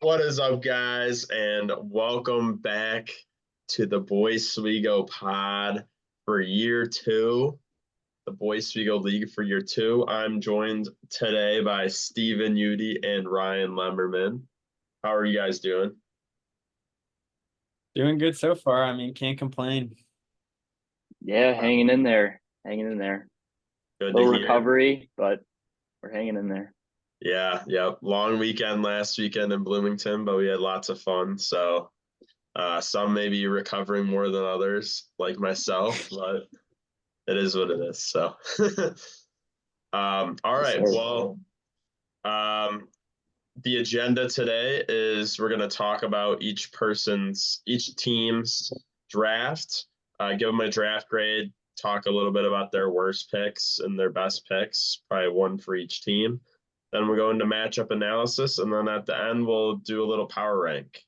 What is up, guys? And welcome back to the Boiswego pod for year two, the Boiswego League for year two. I'm joined today by Steven Udy and Ryan Lemmerman. How are you guys doing? Doing good so far. Can't complain. Yeah, hanging in there. Hanging in there. Good to Little hear. recovery, but we're hanging in there. Yeah. Long weekend last weekend in Bloomington, but we had lots of fun. So some may be recovering more than others, like myself, but it is what it is. So all Yes, right. sir. Well, um, the agenda today is we're going to talk about each team's draft, give them a draft grade, talk a little bit about their worst picks and their best picks, probably one for each team. Then we'll go into matchup analysis, and then at the end we'll do a little power rank,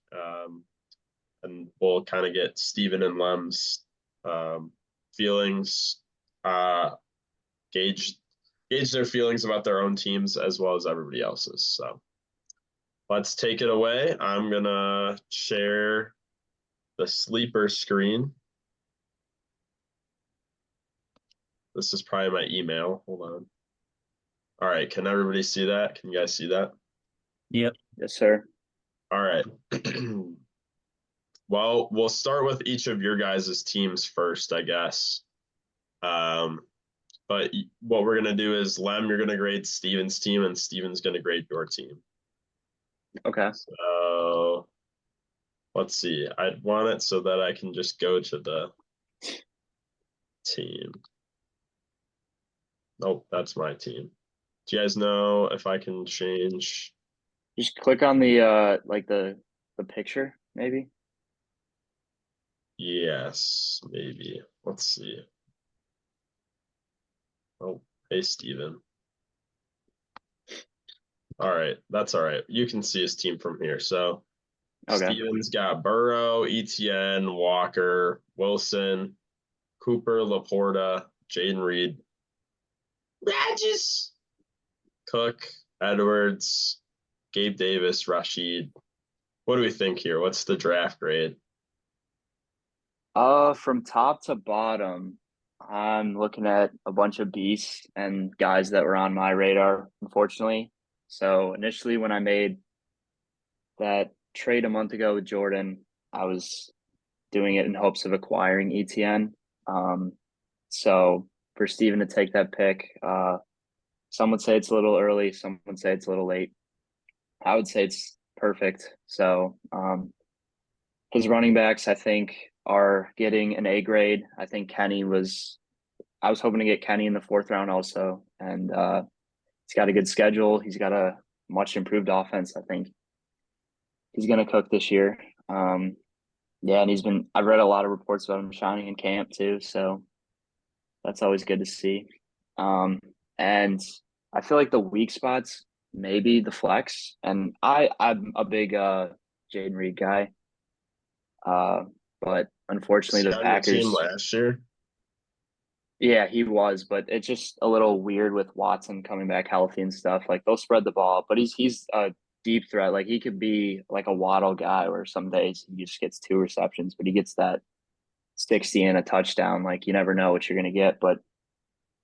and we'll kind of get Steven and Lem's feelings, uh, gauge their feelings about their own teams as well as everybody else's. So let's take it away. I'm gonna share the sleeper screen. This is probably my email. Hold on. All right, can everybody see that? Can you guys see that? Yep. Yes, sir. All right. Well, we'll start with each of your guys' teams first, I guess. But what we're gonna do is Lem, you're gonna grade Steven's team, and Steven's gonna grade your team. Okay. So let's see. I'd want it so that I can just go to the team. Nope, that's my team. Do you guys know if I can change? Just click on the the picture, maybe. Yes, maybe. Let's see. Oh, hey, Steven. All right, that's all right. You can see his team from here. So Okay. Steven's got Burrow, Etienne, Walker, Wilson, Cooper, Laporta, Jaden Reed, Regis, Cook, Edwards, Gabe Davis, Rashid. What do we think here? What's the draft grade? From top to bottom, I'm looking at a bunch of beasts and guys that were on my radar, unfortunately. So initially when I made that trade a month ago with Jordan, I was doing it in hopes of acquiring ETN. So for Steven to take that pick, some would say it's a little early, some would say it's a little late. I would say it's perfect. So his running backs, I think, are getting an A grade. I think I was hoping to get Kenny in the fourth round also. And he's got a good schedule. He's got a much improved offense. I think he's going to cook this year. Yeah, and I've read a lot of reports about him shining in camp too. So that's always good to see. And I feel like the weak spots, maybe the flex. And I'm a big Jaden Reed guy. But Was unfortunately he the on your team Packers, last year? yeah, he was, but it's just a little weird with Watson coming back healthy and stuff. Like they'll spread the ball, but he's a deep threat. Like he could be like a Waddle guy where some days he just gets two receptions, but he gets that 60 and a touchdown. Like you never know what you're gonna get. But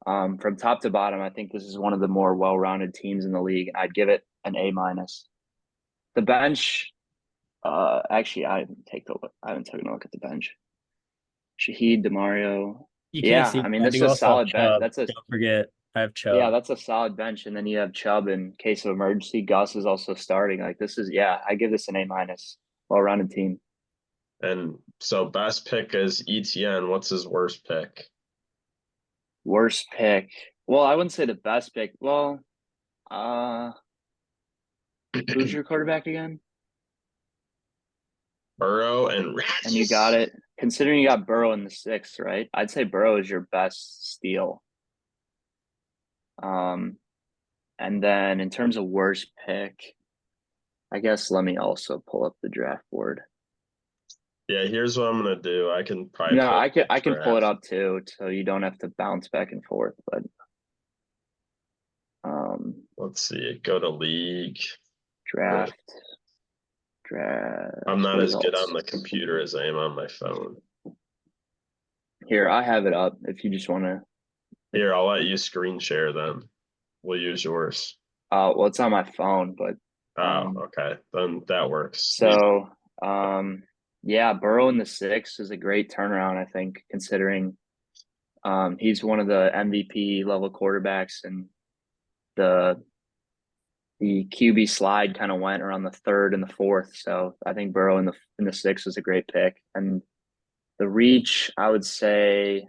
from top to bottom, I think this is one of the more well-rounded teams in the league. I'd give it an A minus. The bench, actually, I haven't taken a look at the bench. Shaheed, Demario. You can't Yeah, see. I mean I that's do a also have solid bench. Chubb. Don't forget, I have Yeah, Chubb. that's a solid bench, and then you have Chubb in case of emergency. Gus is also starting. Like this is, yeah, I give this an A minus. Well-rounded team. And so best pick is ETN. What's his worst pick? Worst pick. Well, I wouldn't say the best pick. Well, uh, who's your quarterback again? Burrow and And you got Regis. it. Considering you got Burrow in the sixth, right? I'd say Burrow is your best steal. Um, and then in terms of worst pick, I guess let me also pull up the draft board. Yeah, here's what I'm gonna do. I can probably No, pull I can up I can pull it draft. up too, so you don't have to bounce back and forth. But Let's see. Go to league. Go to draft. Draft I'm not as good results. on the computer as I am on my phone. Here, I have it up if you just want to. Here, I'll let you screen share then. We'll use yours. Well, it's on my phone, but Oh, okay. Then that works. so yeah, Burrow in the 6 is a great turnaround, I think, considering he's one of the MVP level quarterbacks, and the QB slide kind of went around the 3rd and the 4th. So I think Burrow in the 6 is a great pick. And the reach, I would say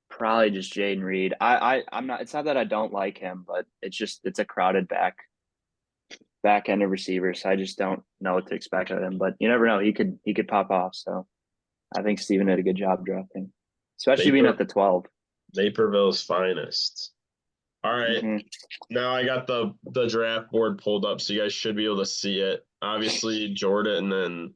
probably just Jaden Reed. I'm not, it's not that I don't like him, but it's a crowded back end of receivers. So I just don't know what to expect of him. But you never know. He could pop off. So I think Steven did a good job drafting, especially being at the 12. Naperville's finest. All right. Mm-hmm. Now I got the draft board pulled up, so you guys should be able to see it. Obviously, Jordan and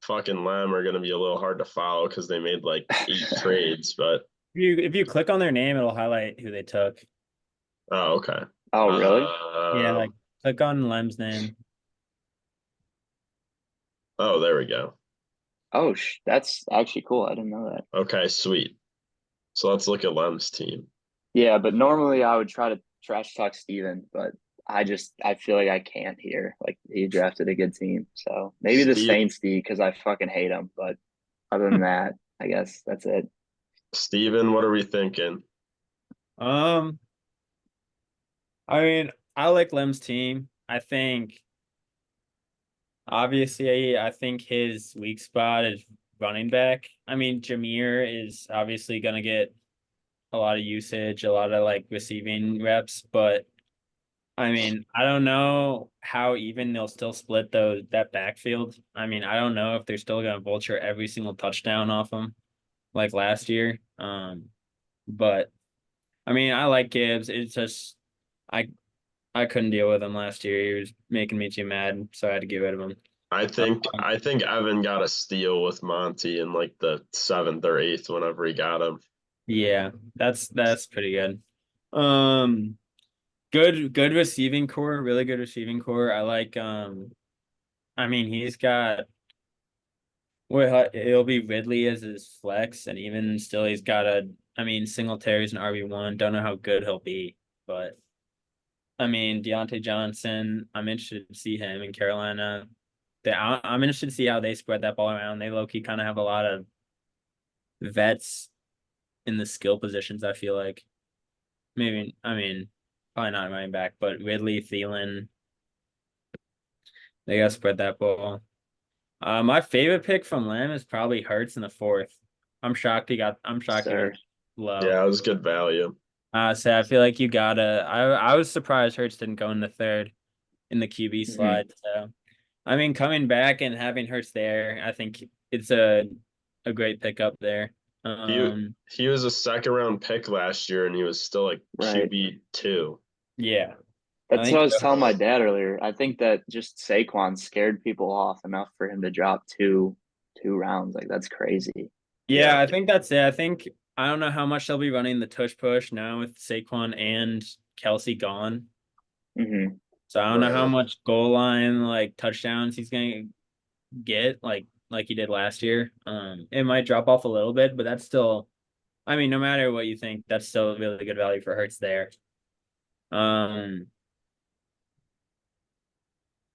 fucking Lem are gonna be a little hard to follow because they made like 8 trades, but If you click on their name, it'll highlight who they took. oh, okay. Oh, really? Yeah, like click on Lem's name. Oh, there we go. Oh, that's actually cool. I didn't know that. Okay, sweet. So let's look at Lem's team. Yeah, but normally I would try to trash talk Steven, but I feel like I can't here. Like, he drafted a good team. So maybe the Saints D, because I fucking hate them. But other than that, I guess that's it. Steven, what are we thinking? I mean, I like Lem's team. I think obviously I think his weak spot is running back. I mean, Jameer is obviously gonna get a lot of usage, a lot of like receiving reps, but I mean, I don't know how even they'll still split that backfield. I mean, I don't know if they're still gonna vulture every single touchdown off them like last year. But I mean, I like Gibbs. It's just I couldn't deal with him last year. He was making me too mad, so I had to get rid of him. I think Evan got a steal with Monty in like the 7th or 8th whenever he got him. Yeah, that's pretty good. Good receiving core, really good receiving core. I like I mean he's got it'll be Ridley as his flex, and even still he's got I mean Singletary's an RB1. Don't know how good he'll be, but I mean Deontay Johnson, I'm interested to see him in Carolina. I'm interested to see how they spread that ball around. They low-key kind of have a lot of vets in the skill positions, I feel like. Maybe, I mean, probably not running back, but Ridley, Thielen, they gotta spread that ball. My favorite pick from Lamb is probably Hurts in the 4th. I'm shocked he got low. Yeah, it was good value. So I feel like you gotta. I was surprised Hurts didn't go in the 3rd in the QB slide. So I mean, coming back and having Hurts there, I think it's a great pickup there. He was a 2nd round pick last year, and he was still like QB2. Yeah, that's what I was telling my dad earlier. I think that just Saquon scared people off enough for him to drop two rounds. Like, that's crazy. Yeah, I think that's it. I don't know how much they'll be running the tush push now with Saquon and Kelsey gone. Mm-hmm. So I don't know how much goal line like touchdowns he's gonna get like he did last year. It might drop off a little bit, but that's still, I mean, no matter what you think, that's still really good value for Hurts there.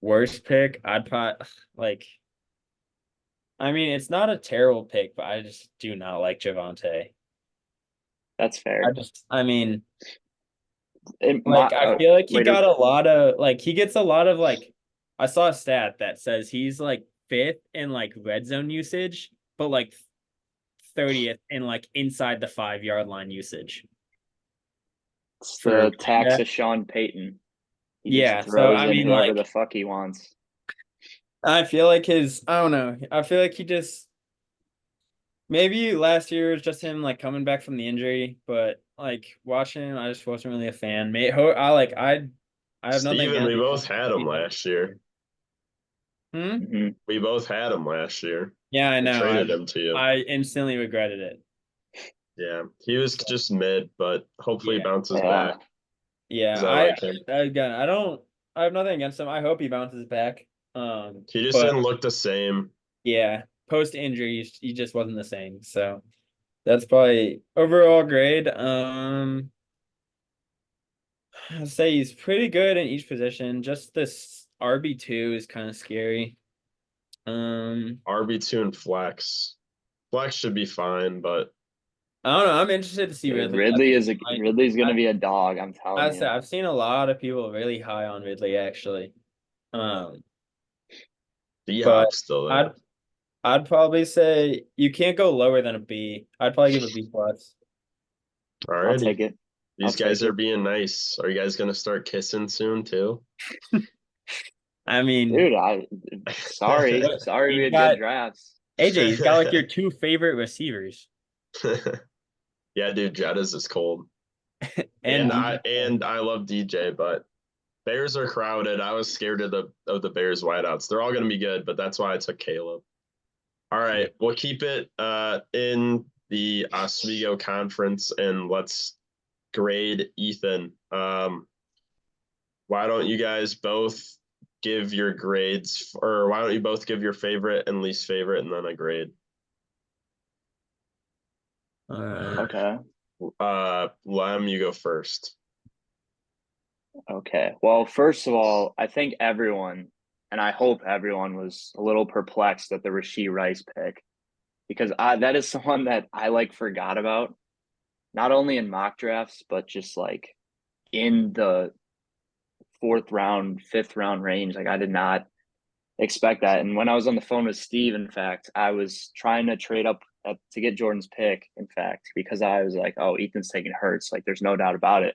Worst pick, I'd probably like. I mean, it's not a terrible pick, but I just do not like Javonte. That's fair. I mean, I feel like he got a lot of he gets a lot of I saw a stat that says he's like 5th in like red zone usage, but like 30th in like inside the 5-yard line usage. It's the tax of Sean Payton. He just throws so I mean, whoever the fuck he wants. I feel like I don't know. I feel like he just maybe last year was just him like coming back from the injury, but like watching him, I just wasn't really a fan. I have nothing. Steven, we both had him last year. Mm-hmm. We both had him last year. Yeah, I know. I traded him to you. I instantly regretted it. Yeah, he was just mid, but hopefully bounces back. Yeah, 'cause I like him. again, I have nothing against him. I hope he bounces back. He just But didn't look the same. yeah, post injury, he just wasn't the same. So that's probably overall grade. I'd say he's pretty good in each position. Just this RB2 is kind of scary. RB2 and flex. Flex should be fine, but I don't know. I'm interested to see Dude, Ridley. Ridley's gonna I, be a dog. I'm telling you. I've seen a lot of people really high on Ridley actually. Um, D but Hop's still there. I'd I'd probably say you can't go lower than a B. I'd probably give a B plus. I'll take Alrighty. it. These I'll guys take are it. being nice. Are you guys gonna start kissing soon too? I mean, Dude, sorry we he's had got good drafts. AJ. He's got like your two favorite receivers, Yeah, dude, Jettas is cold. and And I love DJ, but Bears are crowded. I was scared of the Bears wideouts. They're all gonna be good, but that's why I took Caleb. All right, we'll keep it in the Oswego conference and let's grade Ethan. Why don't you guys both give your grades, or why don't you both give your favorite and least favorite and then a grade? All right. Okay. Lem, you go first. Okay. Well, first of all, I think everyone, and I hope everyone was a little perplexed at the Rashee Rice pick because that is someone that I forgot about, not only in mock drafts, but just in the fourth round, fifth round range. I did not expect that. And when I was on the phone with Steve, in fact, I was trying to trade up to get Jordan's pick, in fact, because I was like, oh, Ethan's taking Hurts. There's no doubt about it.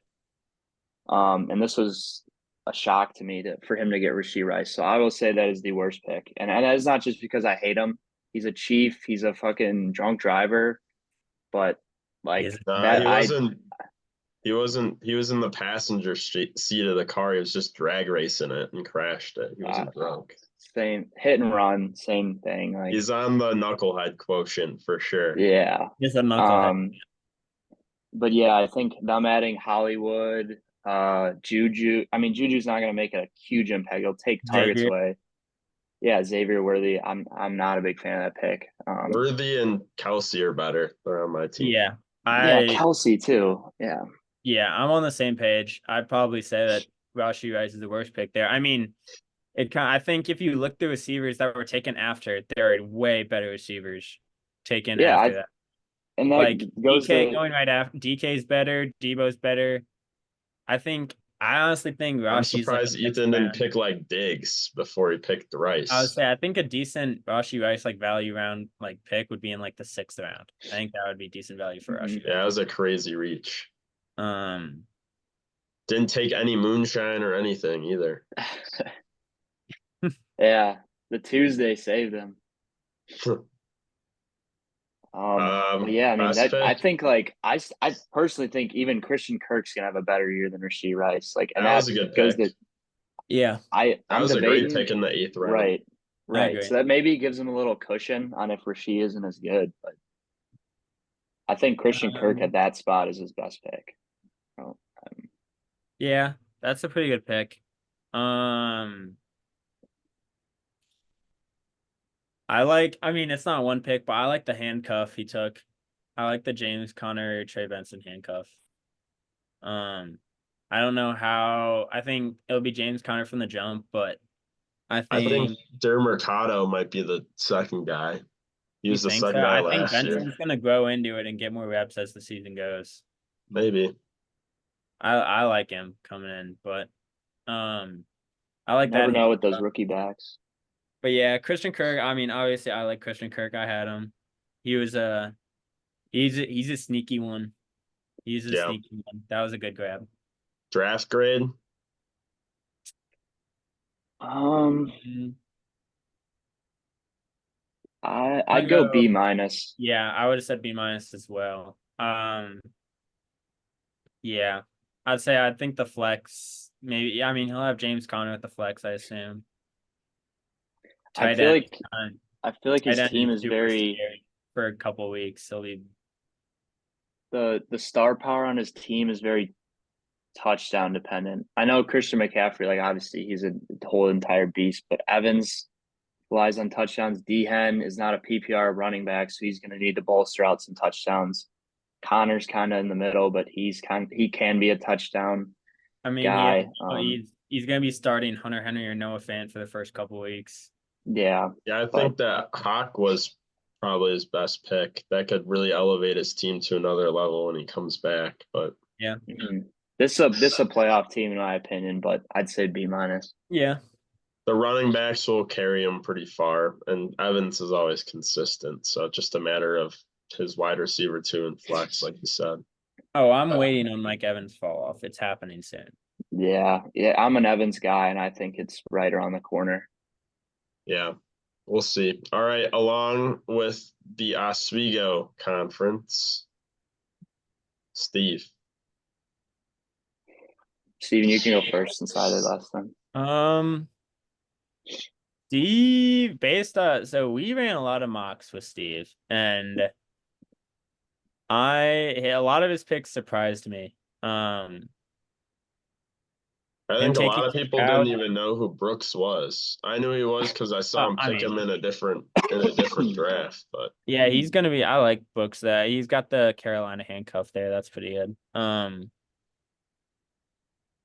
And this was a shock to me for him to get Rashee Rice. So I will say that is the worst pick. And that is not just because I hate him. He's a chief. He's a fucking drunk driver. But that, he was in the passenger seat of the car. He was just drag racing it and crashed it. He wasn't drunk. Same hit and run, same thing. He's on the knucklehead quotient for sure. Yeah. He's a knucklehead. But yeah, I think them adding Hollywood, Juju. I mean, Juju's not going to make a huge impact. He'll take targets away. Yeah, Xavier Worthy. I'm not a big fan of that pick. Worthy and Kelsey are better. They're on my team. Yeah, Kelsey too. Yeah. Yeah, I'm on the same page. I'd probably say that Rashee Rice is the worst pick there. I mean, I think if you look at the receivers that were taken after, there are way better receivers taken after that. And that goes DK going right after. DK's better. Debo's better. I honestly think Rashee's. I'm surprised Ethan didn't pick Diggs before he picked Rice. I would say I think a decent Rashee Rice value round pick would be in the 6th round. I think that would be decent value for Rashee. Yeah, that was a crazy reach. Didn't take any moonshine or anything either. Yeah, the Tuesday saved him. Yeah, I mean I think I personally think even Christian Kirk's gonna have a better year than Rashee Rice. And that was a good pick. Yeah, that was a great pick in the 8th round. Right. So that maybe gives him a little cushion on if Rashee isn't as good, but I think Christian Kirk at that spot is his best pick. Yeah, that's a pretty good pick. I mean, it's not one pick, but I like the handcuff he took. I like the James Conner, Trey Benson handcuff. I don't know how. I think it'll be James Conner from the jump, but I think Mercado might be the second guy. He was the second guy last year. I think Benson's gonna grow into it and get more reps as the season goes. Maybe. I like him coming in, but I like that. Never know with those rookie backs. But yeah, Christian Kirk. I mean, obviously, I like Christian Kirk. I had him. He was he's a sneaky one. He's a sneaky one. That was a good grab. Draft grade. I'd go B minus. Yeah, I would have said B minus as well. Yeah, I think the flex maybe. I mean, he'll have James Conner at the flex, I assume. I feel like his team is very scary for a couple of weeks. He'll be the star power on his team is very touchdown dependent. I know Christian McCaffrey, like obviously he's a whole entire beast, but Evans relies on touchdowns. D-Hen is not a PPR running back, so he's going to need to bolster out some touchdowns. Connor's kind of in the middle, but he can be a touchdown I mean, guy. he's gonna be starting Hunter Henry or Noah Fant for the first couple weeks. Yeah. Yeah, I think that Hawk was probably his best pick. That could really elevate his team to another level when he comes back. But yeah, this is a playoff team in my opinion, but I'd say B-. Yeah. The running backs will carry him pretty far, and Evans is always consistent. So it's just a matter of his wide receiver two and flex, like you said. Oh, I'm waiting on Mike Evans fall off. It's happening soon. Yeah, I'm an Evans guy, and I think it's right around the corner. Yeah, we'll see. All right, along with the Oswego Conference, Steve. Steven, you can go first since I did last time. Steve, so we ran a lot of mocks with Steve, and a lot of his picks surprised me. I think a lot of people didn't even know who Brooks was. I knew he was because I saw him pick him in a different draft. But yeah, he's gonna be. I like Brooks. He's got the Carolina handcuff there. That's pretty good.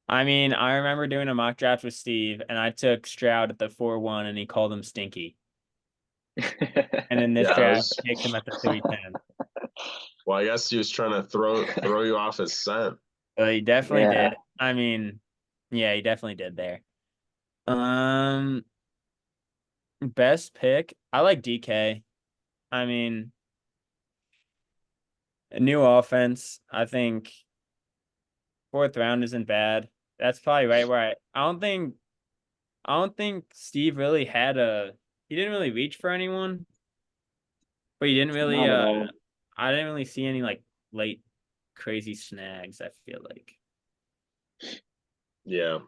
I mean, I remember doing a mock draft with Steve, and I took Stroud at the 4-1, and he called him Stinky. And in this draft, I picked him at the 3-10. Well, I guess he was trying to throw you off his scent. Well, he definitely did. I mean, yeah, he definitely did there. Best pick. I like DK. I mean, a new offense. I think 4th round isn't bad. That's probably right where I don't think Steve really he didn't really reach for anyone. But he didn't really I didn't really see any like late crazy snags, I feel like. Yeah.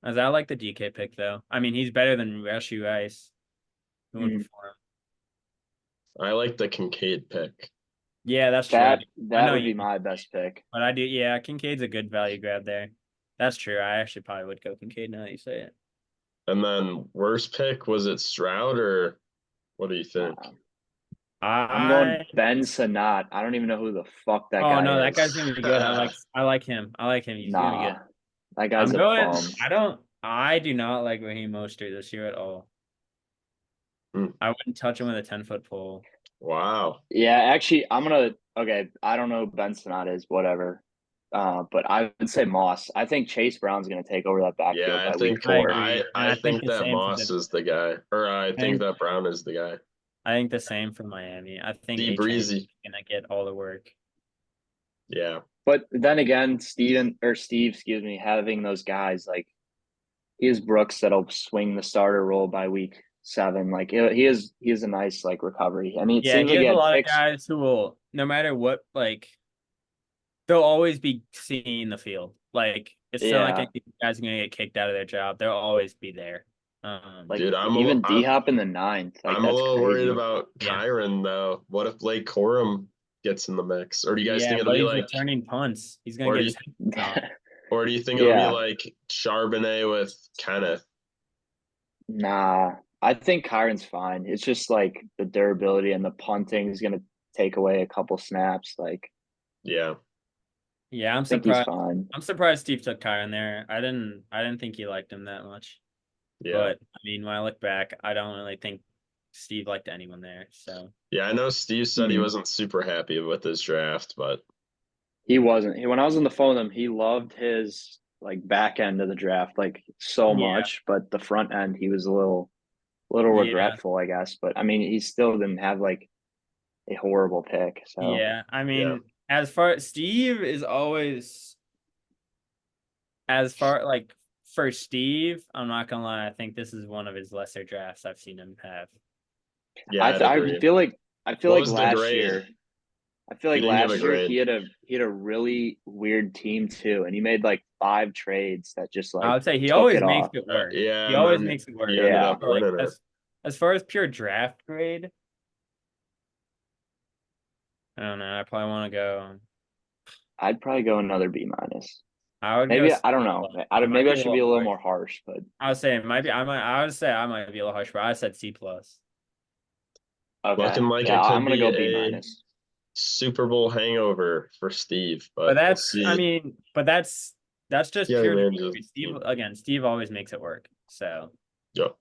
As I like the DK pick though. I mean, he's better than Rashee Rice. Who went before him? I like the Kincaid pick. Yeah, that's true. That would be my best pick. But I do, yeah, Kincaid's a good value grab there. That's true. I actually probably would go Kincaid now that you say it. And then worst pick, was it Stroud or what do you think? I'm going Ben Sanat. I don't even know who the fuck that guy is. Oh no, that guy's gonna be good. I like him. He's gonna be good. That guy's a bum. I do not like Raheem Mostert this year at all. I wouldn't touch him with a 10-foot pole. Wow. Yeah, actually, I don't know who Ben Sanat is, whatever. But I would say Moss. I think Chase Brown's going to take over that backfield by week 4. I think that Moss is the guy, or I think that Brown is the guy. I think the same for Miami. I think Breezy is going to get all the work. Yeah. But then again, Steve, having those guys like he is Brooks that'll swing the starter role by week 7. Like he is a nice like recovery. I mean, it seems like he has a lot of guys who will, no matter what, like they'll always be seeing the field. Like it's not like guys are gonna get kicked out of their job. They'll always be there. Dude, even D-Hop in the 9th. Like, I'm a little worried about Kyron though. What if Blake Corum gets in the mix? Or do you guys think it'll be like returning punts? He's gonna get or do you think it'll be like Charbonnet with Kenneth? Nah, I think Kyron's fine. It's just like the durability and the punting is gonna take away a couple snaps. Like, yeah, I'm surprised. I'm surprised Steve took Kyron there. I didn't think he liked him that much. Yeah. But I mean, when I look back, I don't really think Steve liked anyone there. So yeah, I know Steve said he wasn't super happy with his draft, but he wasn't. When I was on the phone with him, he loved his like back end of the draft like so much, but the front end he was a little regretful, I guess. But I mean, he still didn't have like a horrible pick. So yeah, I mean, as far Steve is always like for Steve, I'm not gonna lie, I think this is one of his lesser drafts I've seen him have. Yeah, I feel like last year. I feel like last year he had a really weird team too, and he made like 5 trades that just like I would say he always makes it work. He always makes it work. Yeah, like, as far as pure draft grade, I don't know. I probably want to go. I'd probably go another B-. I would go Maybe C I don't know. plus. It might Maybe be I a should be little a little harsh. more harsh, but I was saying maybe I would say I might be a little harsh, but I said C plus. okay. Looking like Yeah, it I'm could gonna be go B a minus. Super Bowl hangover for Steve, But but we'll that's I see. mean, but that's just Yeah, pure man, delivery. Steve again, Steve always makes it work. So yep.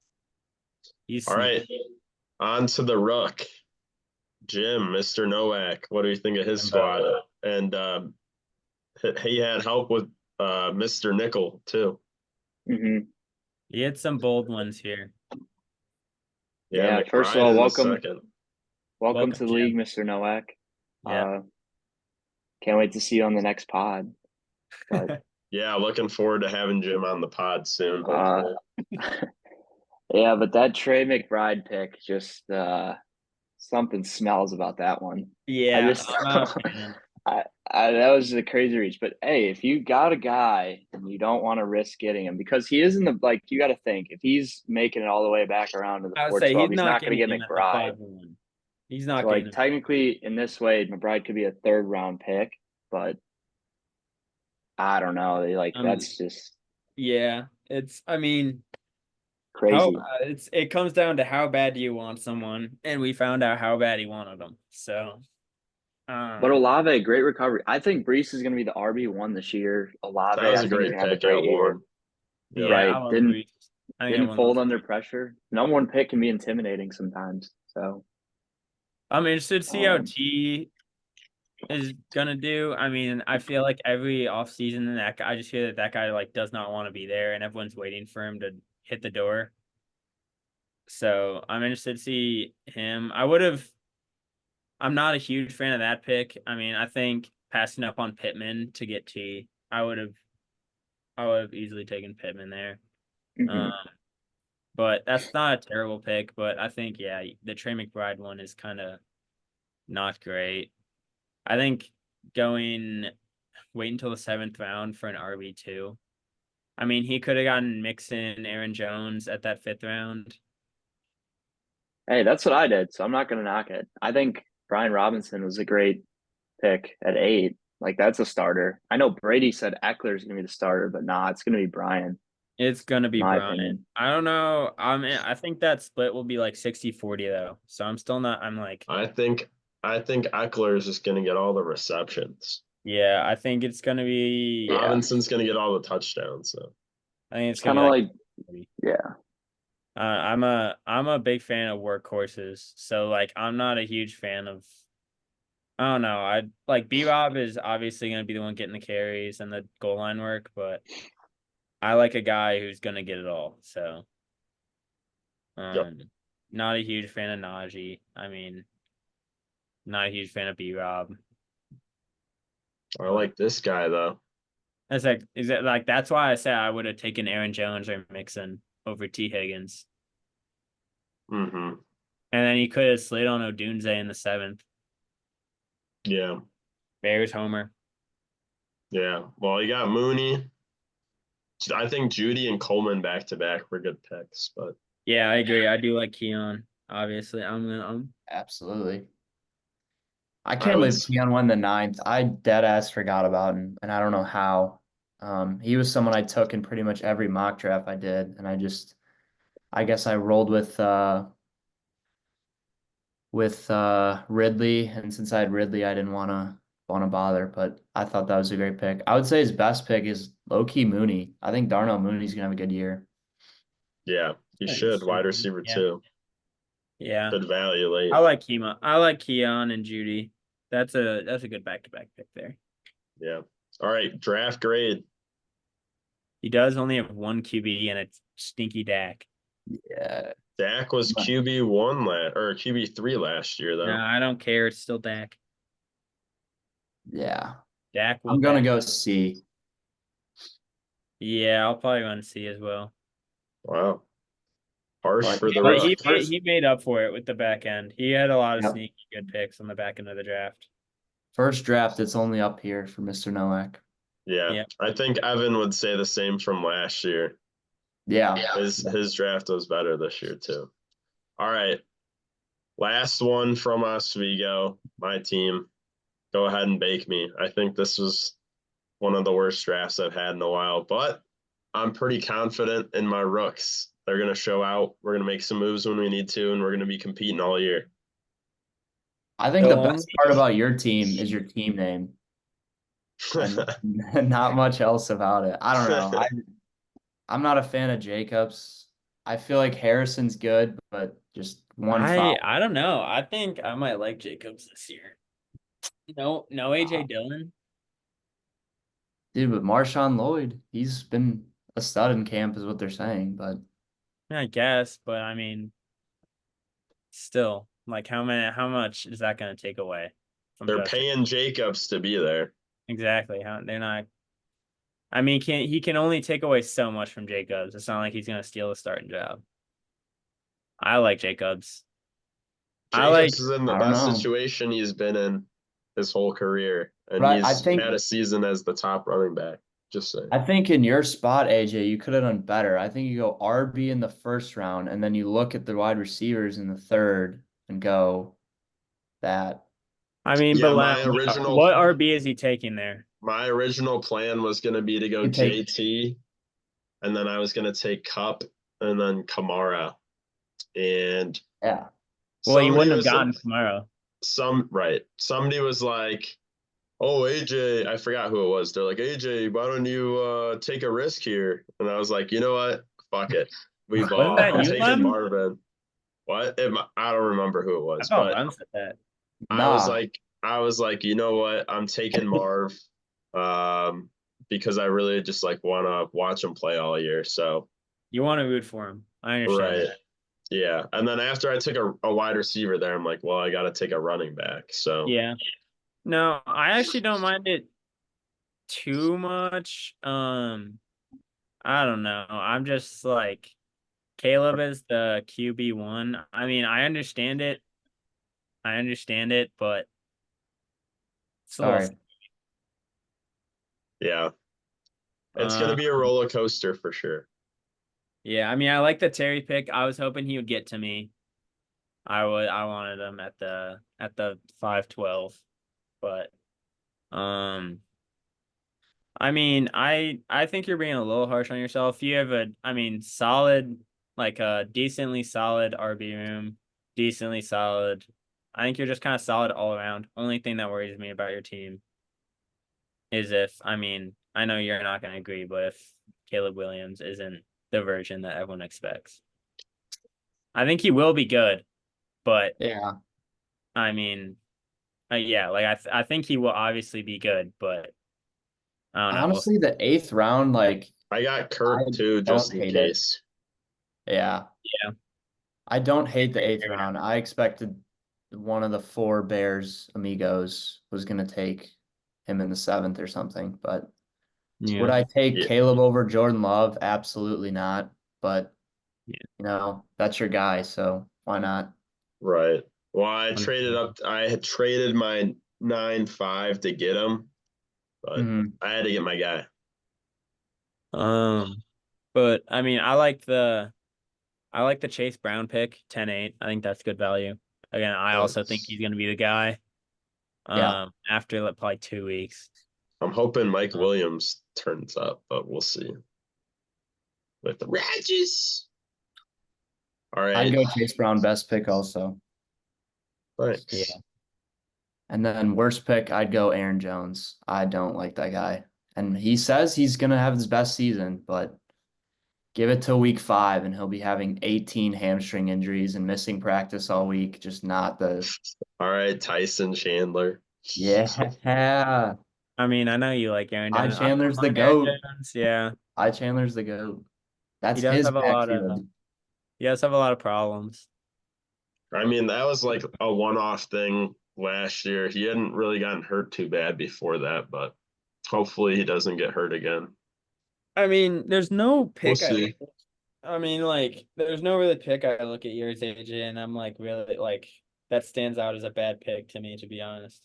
he's All right, sneaky. on to the Rook. Jim, Mr. Nowak. What do you think of his squad? And he had help with Mr. Nickel too. Hmm. He had some bold ones here. Yeah, Yeah. First of McBride all, in the welcome second. to the league, Jim. Mr. Nowak. Yeah. Can't wait to see you on the next pod. But Yeah, looking forward to having Jim on the pod soon. uh, yeah, but that Trey McBride pick just something smells about that one. I Yeah, just I'm not a fan. that was a crazy reach. But hey, if you got a guy and you don't want to risk getting him because he is in the like you got to think if he's making it all the way back around to the I would say 412, he's he's not not going to getting get him at the McBride. 5-1. He's So not getting like him. technically in this way, McBride could be a third round pick, but I don't know. Like Um, that's just yeah, it's. I mean, how crazy. it comes down to how bad do you want someone, and we found out how bad he wanted them. So, But um, Olave, great recovery. I think Brees is going to be the RB1 this year. Olave, That was I a think is great going to have a pick out great year. Ward. Yep. yeah, I Right? love Brees. I think Didn't everyone fold loves under Brees. pressure. Number one pick can be intimidating sometimes. So, I'm interested to see how um, T is gonna do. I mean, I feel like every offseason that I just feel that that guy like does not want to be there, and everyone's waiting for him to hit the door. So I'm interested to see him. I'm not a huge fan of that pick. I mean, I think passing up on Pittman to get T, I would have easily taken Pittman there. Um, mhm. but that's not a terrible pick. But I think yeah, the Trey McBride one is kind of not great. I think going wait until the 7th round for an RB2. I mean, he could have gotten Mixon, Aaron Jones at that 5th round. Hey, that's what I did. So I'm not going to knock it. I think Brian Robinson was a great pick at 8. Like that's a starter. I know Brady said Eckler is going to be the starter, but nah, it's going to be Brian, It's gonna in be my Brian. opinion. I don't know. I think that split will be like 60-40 though. So I'm still not I'm like, I think Eckler is just gonna get all the receptions. yeah, I think it's gonna be Yeah, Robinson's gonna get all the touchdowns. So I think it's it's gonna kind be of like like 40. yeah. I'm a big fan of workhorses. So like I'm not a huge fan of I don't know. I like B Rob is obviously gonna be the one getting the carries and the goal line work, but I like a guy who's gonna get it all. So yep, um not a huge fan of Najee. I mean, not a huge fan of B Rob. I like this guy though. That's like is it like that's why I said I would have taken Aaron Jones or Mixon over T Higgins. Mm-hmm. And then he could have slid on Odunze in the 7th. Yeah, Bears homer. yeah. Well, you got Mooney. I think Judy and Coleman back to back were good picks, but Yeah, I agree. I do like Keon. Obviously, Absolutely. I I can't would. believe Keon won the 9th. I dead ass forgot about him, and I don't know how. He was someone I took in pretty much every mock draft I did, and I guess I rolled with Ridley, and since I had Ridley, I didn't wanna bother, but I thought that was a great pick. I would say his best pick is low-key Mooney. I think Darnell Mooney's gonna have a good year. Yeah, he should. Wide receiver yeah. too. Yeah. Good value late. I like Kima. I like Keon and Judy. That's a good back to back pick there. Yeah. All right. Draft grade. He does only have one QB and it's stinky Dak. Yeah. Dak was QB1 or QB3 last year No, though. I don't care. It's still Dak. Yeah. Dak will I'm gonna Dak. go C. Yeah, I'll probably want to see as well. Wow. Harsh But for the But Rook. he made up for it with the back end. He had a lot of Yep. sneaky good picks on the back end of the draft. First draft, it's only up here for Mr. Nowak. Yeah. Yeah. I think Evan would say the same from last year. Yeah. His draft was better this year too. All right. Last one from us, Vigo, my team. Go ahead and bake me. I think this was one of the worst drafts I've had in a while, but I'm pretty confident in my rooks. They're going to show out. We're going to make some moves when we need to, and we're going to be competing all year. I think the best part about your team is your team name and not much else about it. I don't know. I'm not a fan of Jacobs. I feel like Harrison's good, but just one foul. I don't know. I think I might like Jacobs this year. No AJ Dillon. Dude, but Marshawn Lloyd, he's been a stud in camp, is what they're saying. But I guess, but I mean, still, like how much is that going to take away from They're Justin? paying Jacobs to be there. Exactly. They're not. I mean, he can only take away so much from Jacobs. It's not like he's going to steal the starting job. I like Jacobs. Jacobs is in the I don't best know. situation he's been in his whole career, and Right, he's had a season as the top running back. Just saying. I think in your spot, AJ, you could have done better. I think you go RB in the first round, and then you look at the wide receivers in the third and go that. I mean, Yeah, but my original what RB is he taking there? My original plan was going to be to go You take- JT, and then I was going to take Cup and then Kamara. And Yeah. Well, you somebody wouldn't have was gotten Kamara. Somebody was like, "Oh, AJ," I forgot who it was. They're like, "AJ, why don't you take a risk here?" And I was like, "You know what? Fuck it. We Wasn't ball. that I'm you, taking Lem? Marvin." What? I don't remember who it I was, thought but Lem said that. Nah. I was like, you know what? I'm taking Marv, because I really just like want to watch him play all year. So You want to root for him. I understand right, that. yeah. And then after I took a wide receiver there, I'm like, well, I got to take a running back. So Yeah. No, I actually don't mind it too much. I don't know. I'm just like Caleb is the QB1. I mean, I understand it. But it's a little. Sorry. yeah, it's gonna be a roller coaster for sure. Yeah, I mean, I like the Terry pick. I was hoping he would get to me. I wanted him at the 512, but I mean, I think you're being a little harsh on yourself. You have solid, like a decently solid RB room, decently solid. I think you're just kind of solid all around. Only thing that worries me about your team is I know you're not going to agree, but if Caleb Williams isn't the version that everyone expects. I think he will be good, but Yeah. I mean, yeah, like I think he will obviously be good, but I don't know. Honestly, the 8th round, like I got Kirk too, just in case. Yeah. Yeah. I don't hate the 8th round. I expected one of the 4 Bears amigos was gonna take him in the 7th or something, but would I take Caleb over Jordan Love? Absolutely not. But you know, that's your guy, so why not? Right. Well, I had traded my 9-5 to get him, but I had to get my guy. But I mean, I like the Chase Brown pick, 10-8. I think that's good value. Again, I also think he's gonna be the guy. After probably 2 weeks. I'm hoping Mike Williams turns up, but we'll see. With the Rages. All right. I'd go Chase Brown, best pick also. Thanks. Yeah. And then worst pick, I'd go Aaron Jones. I don't like that guy. And he says he's gonna have his best season, but give it till week 5 and he'll be having 18 hamstring injuries and missing practice all week. Just not the All right, Tyson Chandler. Yeah. I mean, I know you like Aaron Jones. Chandler's the Aaron GOAT. Jones, yeah. Chandler's the GOAT. That's He does his have a lot of backfield. he does have a lot of problems. I mean, that was like a one-off thing last year. He hadn't really gotten hurt too bad before that, but hopefully he doesn't get hurt again. I mean, there's no pick. We'll see. I mean, like, there's no really pick I look at yours, AJ, and I'm like, really, like, that stands out as a bad pick to me, to be honest.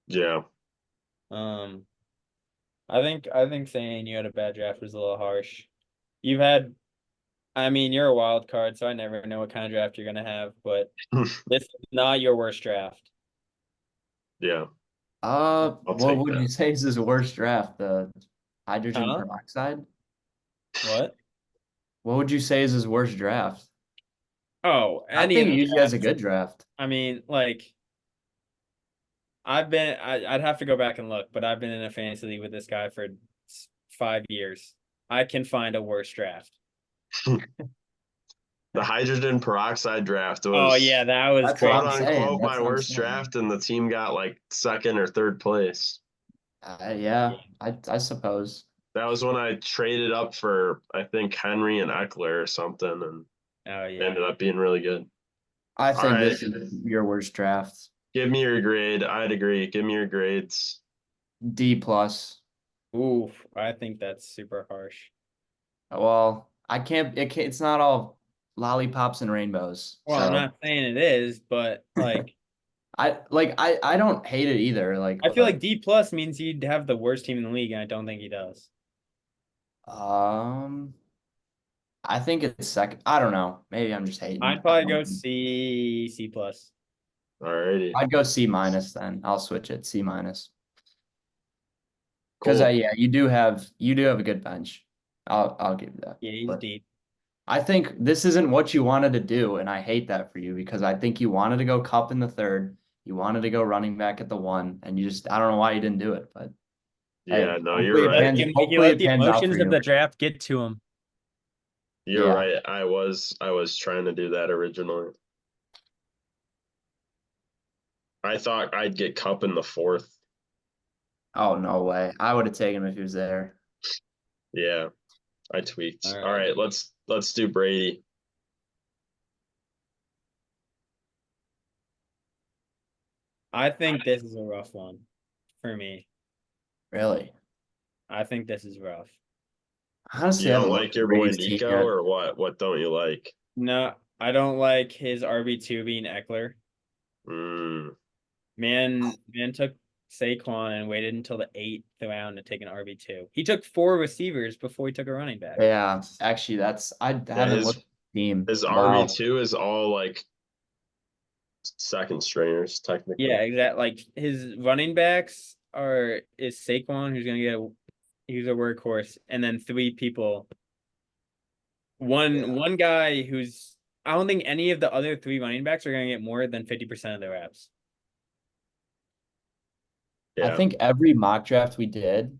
Yeah. I think saying you had a bad draft was a little harsh. I mean, you're a wild card, so I never know what kind of draft you're gonna have, but this is not your worst draft. Yeah. What take would that. you say is his worst draft? The hydrogen Huh? peroxide? What? What would you say is his worst draft? Oh, I any think of he the usually has a drafts. good draft. I mean, like I'd have to go back and look, but I've been in a fantasy league with this guy for 5 years. I can find a worse draft. The hydrogen peroxide draft Oh was yeah, that was That's what quote I'm crazy. saying. unquote That's my what I'm worst saying. draft, and the team got like second or third place. Yeah, I suppose. That was when I traded up for I think Henry and Eckler or something, and Oh it yeah. ended up being really good. I All think right, this is your worst draft. give me your grade. I'd agree. Give me your grades. D plus. Oof, I think that's super harsh. Well, I can't. It's not all lollipops and rainbows. Well, I'm So not saying it is, but like I don't hate it either. Like, I feel like but D plus means he'd have the worst team in the league, and I don't think he does. um, I think it's second. I don't know. Maybe I'm just hating. I'd I probably go don't know. C plus. All righty, I'd go C minus then. I'll switch it C minus. Because cool. yeah, you do have a good bench. I'll give you that. Yeah, he's But deep. I think this isn't what you wanted to do, and I hate that for you because I think you wanted to go Cup in the third, you wanted to go running back at the one, and you just I don't know why you didn't do it, but Yeah, hey, no, hopefully you're it right. pans He hopefully let it the pans out for emotions of you. the draft get to him. You're Yeah. right. I was trying to do that originally. I thought I'd get Cup in the fourth. Oh no way. I would have taken him if he was there. Yeah, I tweaked. All All right. right, let's do Brady. I think this is a rough one for me. Really. I think this is rough. You Honestly, I don't haven't like looked at your boy Brady's team Nico yet. or what? What don't you like? No, I don't like his RB2 being Eckler. Mm, Man took Saquon and waited until the 8th round to take an RB2. He took 4 receivers before he took a running back. Yeah, actually I yeah, haven't looked at the team. his Wow. RB2 is all like second stringers technically. Yeah, exactly. Like his running backs is Saquon, who's gonna get he's a workhorse, and then 3 people. One guy who's I don't think any of the other 3 running backs are gonna get more than 50% of their reps. I Yeah, think every mock draft we did,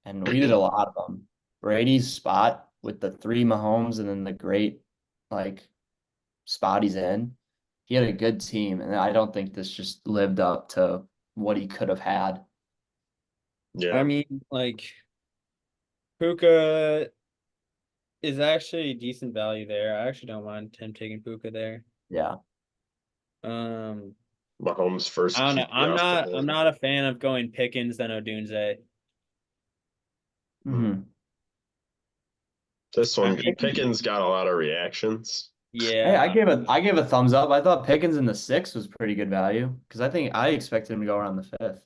and we did a lot of them. Brady's spot with the 3 Mahomes and then the great like spot he's in. He had a good team, and I don't think this just lived up to what he could have had. yeah. I mean, like Puka is actually decent value there. I actually don't mind him taking Puka there. Yeah. Um, Mahomes first I don't know. QB off the I'm board. not a fan of going Pickens than Odunze. Hmm. This one, I mean, Pickens got a lot of reactions. Hey, yeah. I gave a thumbs up. I thought Pickens in the 6 was pretty good value because I expected him to go around the 5th.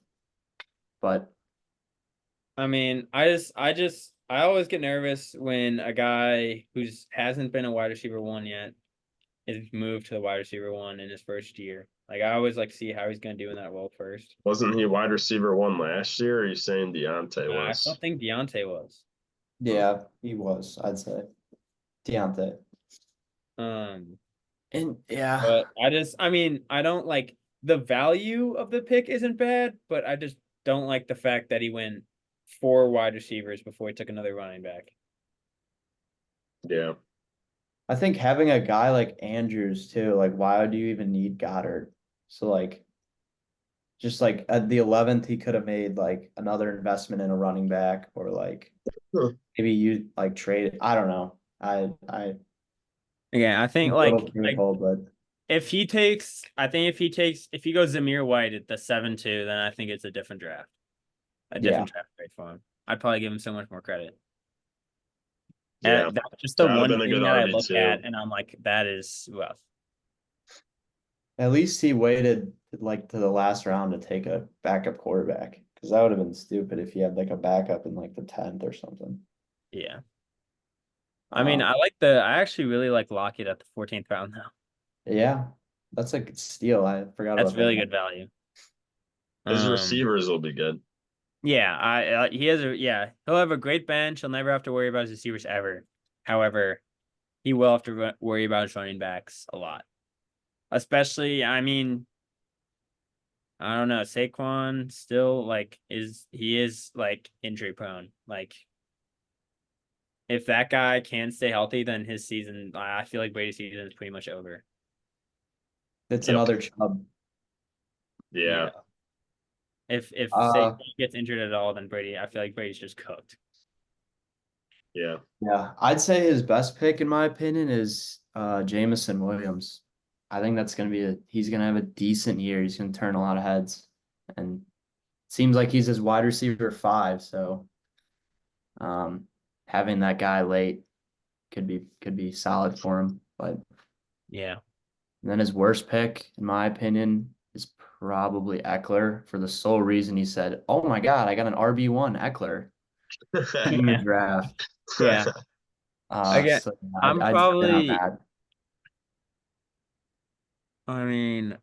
But I mean, I always get nervous when a guy who's hasn't been a wide receiver one yet is moved to the wide receiver one in his first year. Like I always like to see how he's gonna do in that role first. Wasn't he wide receiver one last year? Or are you saying Deontay I still was? think Deontay was. yeah, he was, I'd say. Deontay. Um, And yeah, but I mean, I don't like the value of the pick isn't bad, but I just don't like the fact that he went 4 wide receivers before he took another running back. Yeah, I think having a guy like Andrews too, like why do you even need Goddard? So like just like at the 11th, he could have made like another investment in a running back or like Huh. maybe you like trade. I don't know. I'm Yeah, I think a little cynical, but if he goes Zamir White at the 7-2, then I think it's a different draft. A yeah. different draft grade for him. I'd probably give him so much more credit. yeah. And that's just the That'd have one been a thing good that I look RB2. at and I'm like, that is rough. At least he waited like to the last round to take a backup quarterback because that would have been stupid if he had like a backup in like the 10th or something. Yeah. I mean, I actually really like Lockett at the 14th round now. Yeah, that's a good steal. I forgot That's about really that. good value. His receivers will be good. Yeah, he'll have a great bench. He'll never have to worry about his receivers ever. However, he will have to worry about his running backs a lot. Especially, I mean, I don't know, Saquon still like is like injury prone. Like if that guy can stay healthy, then his season, I feel like Brady's season is pretty much over. It's Yep. another Chubb. Yeah. If Saquon gets injured at all, then I feel like Brady's just cooked. Yeah. Yeah, I'd say his best pick, in my opinion, is Jamison Williams. I think that's gonna be he's gonna have a decent year. He's gonna turn a lot of heads, and it seems like he's his wide receiver 5. So, having that guy late could be solid for him. But Yeah. then his worst pick, in my opinion, is probably Eckler for the sole reason he said, "Oh my God, I got an RB1 Eckler in the draft." Yeah. Again, So I'm I'd sit on probably, that. I mean,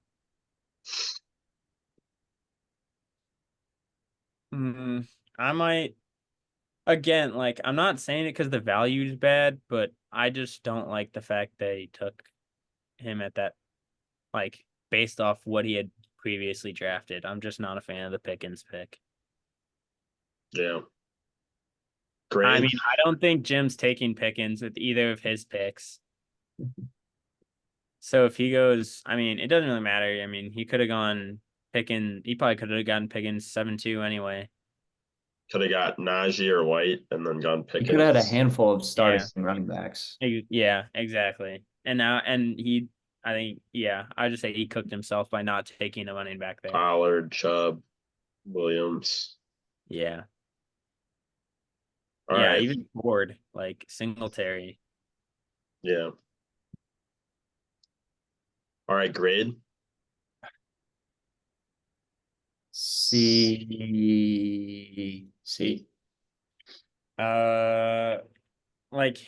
I might, again, like, I'm not saying it because the value is bad, but I just don't like the fact they took him at that, like, based off what he had previously drafted. I'm just not a fan of the Pickens pick. Yeah. I Great. mean, I don't think Jim's taking Pickens with either of his picks. So if he goes, I mean, it doesn't really matter. I mean, he could have gone Pickens. He probably could have gotten Pickens 7-2 anyway. Could have got Najee or White and then gone He could have had a Pickens. handful of starting Yeah. running backs. Yeah, exactly. And now, I think, yeah, I just say he cooked himself by not taking a running back there. Pollard, Chubb, Williams. Yeah. All Yeah, right. even Ford, like Singletary. Yeah. All right, grade. C. Like,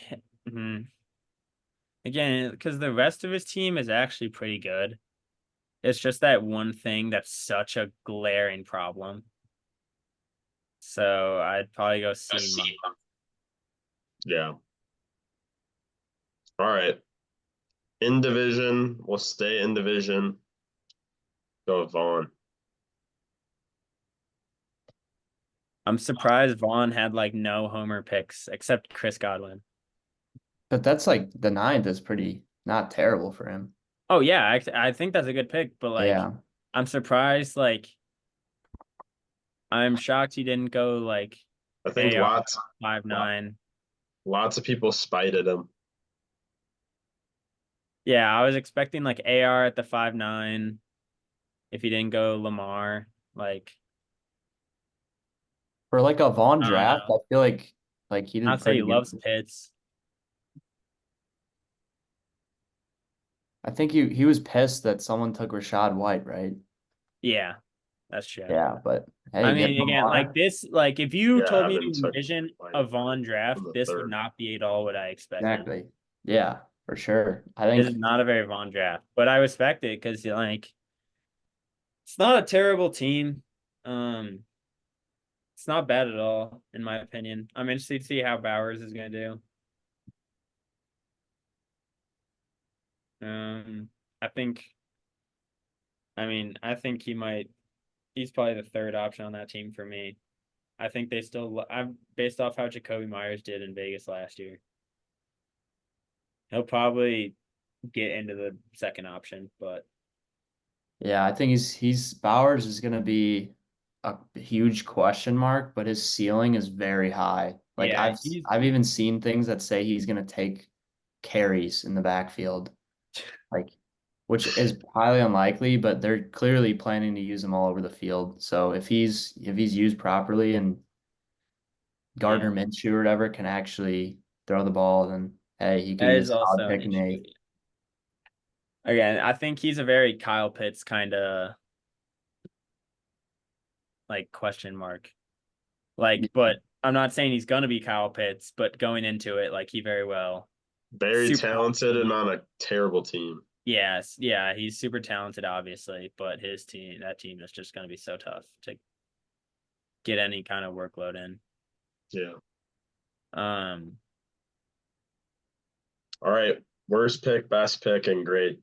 again, because the rest of his team is actually pretty good. It's just that one thing that's such a glaring problem. So I'd probably go C-. Yeah. All right. In division, we'll stay in division. Go with Vaughn. I'm surprised Vaughn had like no homer picks except Chris Godwin. But that's like the 9th is pretty not terrible for him. Oh yeah, I think that's a good pick, but like Yeah. I'm surprised. Like I'm shocked he didn't go like I think AR 5'9". lots of people spited him. Yeah, I was expecting like AR at the 5'9". If he didn't go Lamar, like For like a Vaughn I don't draft, I know. feel like he did I'd say he pretty good. loves Pitts. I think he was pissed that someone took Rashad White, right? Yeah, that's true. Yeah, but hey, I get mean, again, Lamar. like this, like if you Yeah, told me Evan to took envision White a Vaughn draft, in the this would third. not be at all what I expected. Exactly. Yeah, for sure. I This is think not a very Vaughn draft, but I respect it because like it's not a terrible team. It's not bad at all, in my opinion. I'm interested to see how Bowers is gonna do. I think. I think he's probably the third option on that team for me. I think they still. I'm based off how Jacoby Myers did in Vegas last year. He'll probably get into the second option, but yeah, I think he's Bowers is gonna be a huge question mark, but his ceiling is very high. Like yeah, I've even seen things that say he's gonna take carries in the backfield, like which is highly unlikely, but they're clearly planning to use him all over the field. So if he's used properly and Gardner Minshew or whatever can actually throw the ball, then hey, he could that be a is also solid an pick in issue. 8th. Again, I think he's a very Kyle Pitts kind of like question mark. Like, but I'm not saying he's gonna be Kyle Pitts, but going into it, like he very well Very super talented and on a terrible team. Yes, yeah, he's super talented, obviously, but that team is just going to be so tough to get any kind of workload in. Yeah. Um, All right. Worst pick, best pick, and grade.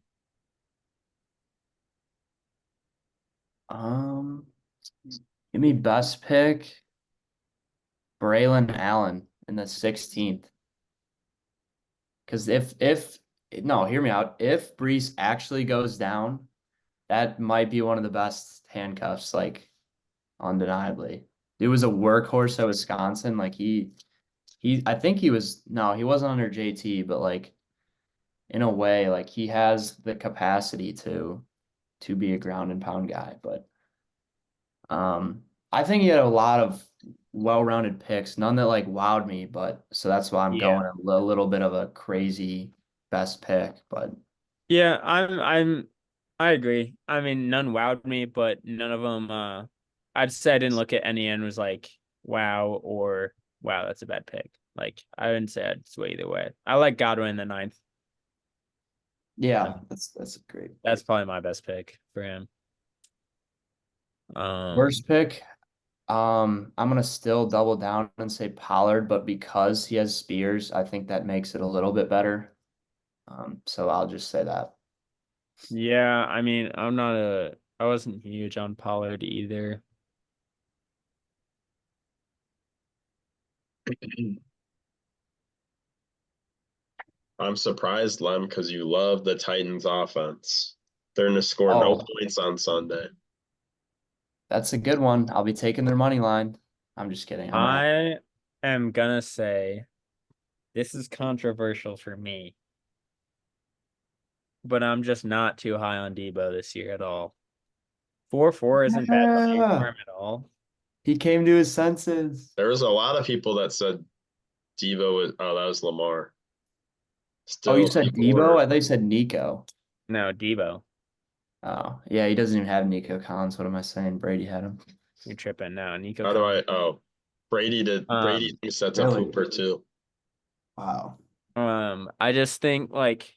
Give me best pick, Braylon Allen in the 16th. Because no, hear me out. If Brees actually goes down, that might be one of the best handcuffs, like undeniably. He was a workhorse at Wisconsin. Like I think he was, no, he wasn't under JT, but like in a way, like he has the capacity to be a ground and pound guy. But I think he had a lot of well-rounded picks, none that like wowed me, but so that's why I'm Yeah. going a little bit of a crazy best pick. But yeah, I agree. I mean, none wowed me, but none of them, I'd say I didn't look at any and was like, wow, or wow, that's a bad pick. Like, I wouldn't say I'd sway either way. I like Godwin in the 9th. yeah, that's a great That's probably my best pick for him. worst pick. I'm gonna still double down and say Pollard, but because he has Spears, I think that makes it a little bit better. So I'll just say that. Yeah, I mean, I wasn't huge on Pollard either. I'm surprised, Lem, because you love the Titans offense. They're going to score no Oh, points on Sunday. that's a good one. I'll be taking their money line. I'm just kidding. I'm not. I am gonna say this is controversial for me, but I'm just not too high on Debo this year at all. 4-4 isn't bad money for Yeah. him at all. He came to his senses. There was a lot of people that said Devo was, oh, that was Lamar. Oh, you Still, said people Debo? were, I thought you said Nico. No, Debo. Oh, yeah, he doesn't even have Nico Collins. What am I saying? Brady had him. You're tripping now. Nico how do I, Collins. oh, Brady thinks that's a Really? pooper too. Wow. I just think like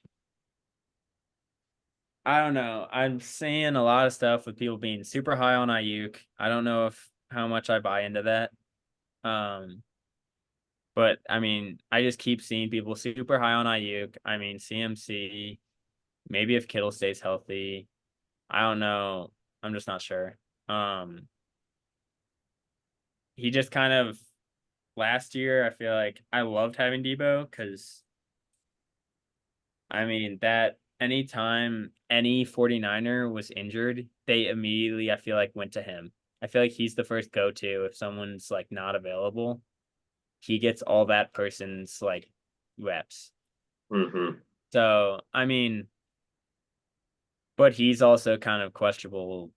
I don't know. I'm seeing a lot of stuff with people being super high on Ayuk. I don't know if how much I buy into that. Um, but I mean, I just keep seeing people super high on Ayuk. I mean, CMC, maybe if Kittle stays healthy. I don't know. I'm just not sure. Um, he just kind of last year, I feel like I loved having Debo because I mean that anytime any 49er was injured, they immediately I feel like went to him. I feel like he's the first go-to if someone's like not available. He gets all that person's like reps. Mm-hmm. So, I mean, but he's also kind of questionable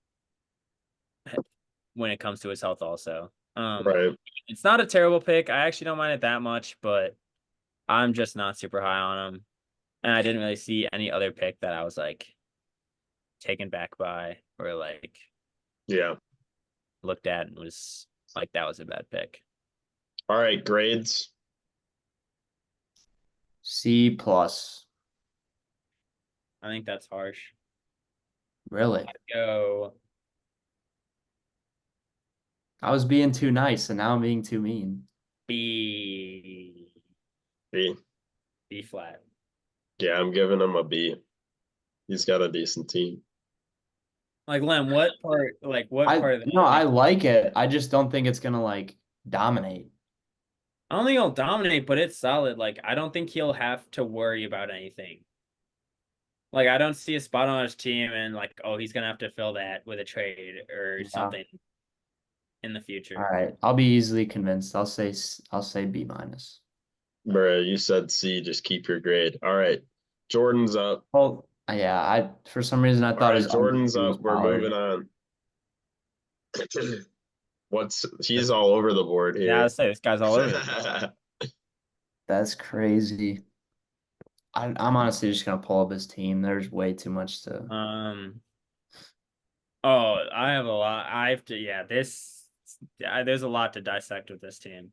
when it comes to his health also. Right. It's not a terrible pick. I actually don't mind it that much, but I'm just not super high on him. And I didn't really see any other pick that I was like taken back by or like Yeah. looked at and was like that was a bad pick. All right. Grades. C plus. I think that's harsh. Really? Go I was being too nice and now I'm being too mean. B B. B flat. Yeah, I'm giving him a B. He's got a decent team. Like Lem, what part of that No, I makes like it. I just don't think it's gonna like dominate. I don't think he'll dominate, but it's solid. Like I don't think he'll have to worry about anything. Like I don't see a spot on his team and like, oh, he's gonna have to fill that with a trade or Yeah. something in the All future. right. I'll be easily convinced. I'll say B minus. Bruh, you said C, just keep your grade. All right. Jordan's up. Well, yeah, I for some reason I All thought right, his Jordan's RB2 was up. We're Pollard. moving on. He's all over the board Yeah, here. I'd say this guy's all over the That's crazy. I'm honestly just gonna pull up his team. There's way too much to. Oh, I have a lot. I have to. Yeah, there's a lot to dissect with this team.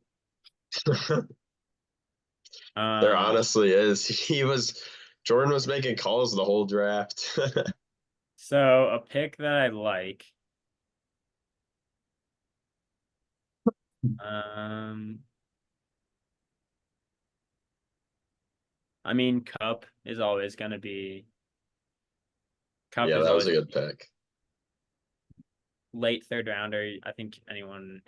There honestly is. He was Jordan was making calls the whole draft. So a pick that I like. Um, I mean, Cup is always going to be. Cup Yeah, is that was always a good pick. late third rounder. I think anyone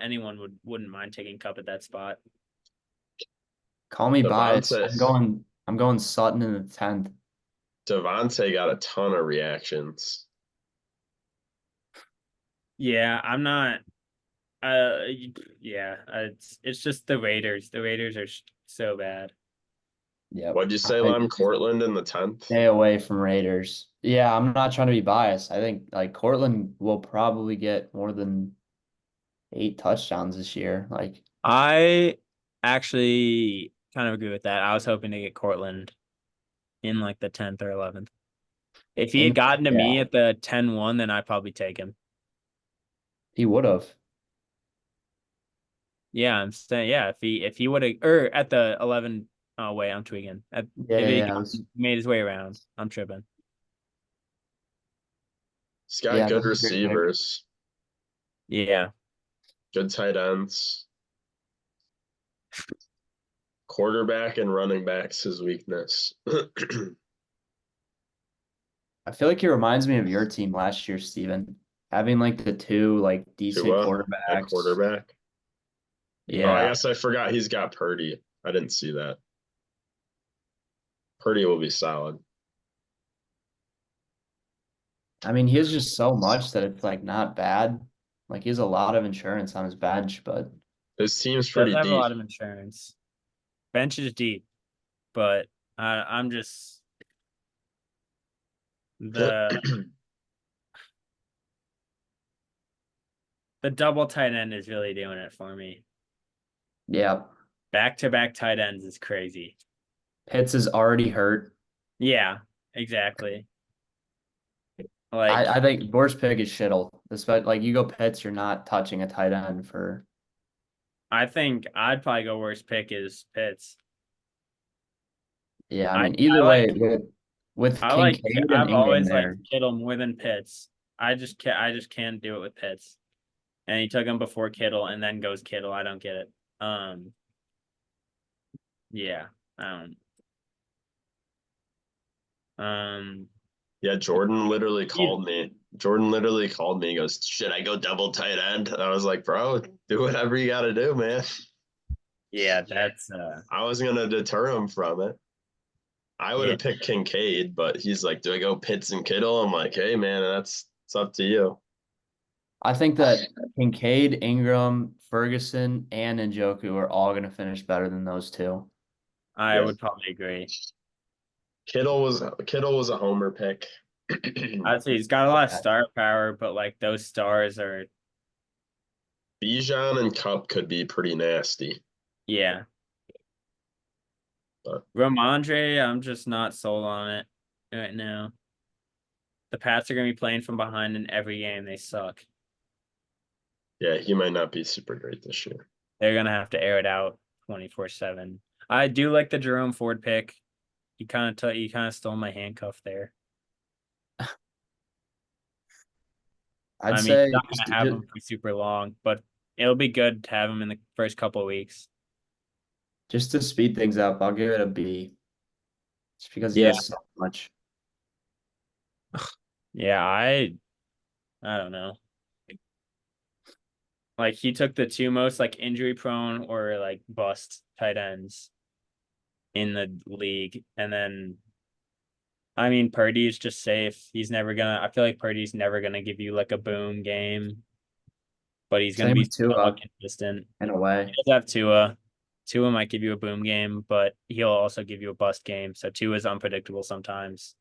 wouldn't mind taking Cup at that spot. Call me biased. Devontae. I'm going Sutton in the 10th. Devontae got a ton of reactions. Yeah, I'm not. Yeah, it's just the Raiders. The Raiders are so bad. Yep. What'd you say, Lem? Cortland in the 10th? Stay away from Raiders. Yeah, I'm not trying to be biased. I think like Cortland will probably get more than 8 touchdowns this year. Like I actually kind of agree with that. I was hoping to get Cortland in like the 10th or 11th. If he had gotten to me at the 10-1, then I'd probably take him. He would have. Yeah, I'm saying if he would have or at the 11 wait, I'm tweaking. If he made his way around, I'm tripping. He's got good receivers. Yeah. Good tight ends. Quarterback and running back's his weakness. I feel like he reminds me of your team last year, Steven. Having like the 2 like decent quarterbacks. At quarterback. Yeah. Oh, I guess I forgot he's got Purdy. I didn't see that. Purdy will be solid. I mean, he has just so much that it's like not bad. Like he has a lot of insurance on his bench, but His team's Does pretty have a deep. lot of insurance. Bench is deep, but I'm just the double tight end is really doing it for me. yeah. Back-to-back tight ends is crazy. Pitts is already hurt. Yeah, exactly. I think worst pick is Shittle. Despite like you go Pitts, you're not touching a tight end for. I think I'd probably go worst pick is Pitts. Yeah, I mean either way with Kincaid and I've Ingram always there. liked Kittle more than Pitts. I just can't do it with Pitts. And he took him before Kittle and then goes Kittle. I don't get it. Yeah. Yeah, Jordan literally called me. He goes, "Should I go double tight end?" And I was like, "Bro, do whatever you got to do, man." Yeah, that's. I wasn't gonna deter him from it. I would have picked Kincaid, but he's like, "Do I go Pitts and Kittle?" I'm like, "Hey, man, it's up to you." I think that Kincaid, Ingram, Ferguson, and Njoku are all going to finish better than those 2. I would probably agree. Kittle was a homer pick. I'd say he's got a lot of star power, but like those stars are. Bijan and Cup could be pretty nasty. Yeah. But Ramondre, I'm just not sold on it right now. The Pats are going to be playing from behind in every game. They suck. Yeah, he might not be super great this year. They're going to have to air it out 24/7. I do like the Jerome Ford pick. You kind of stole my handcuff there. I'd say not going to have him for super long, but it'll be good to have him in the first couple of weeks. Just to speed things up, I'll give it a B. Just because he has so much. Yeah, I don't know. Like he took the 2 most like injury prone or like bust tight ends in the league. And then I mean Purdy is just safe. I feel like Purdy's never gonna give you like a boom game. But he's gonna be consistent. In a way. He does have Tua. Tua might give you a boom game, but he'll also give you a bust game. So Tua is unpredictable sometimes.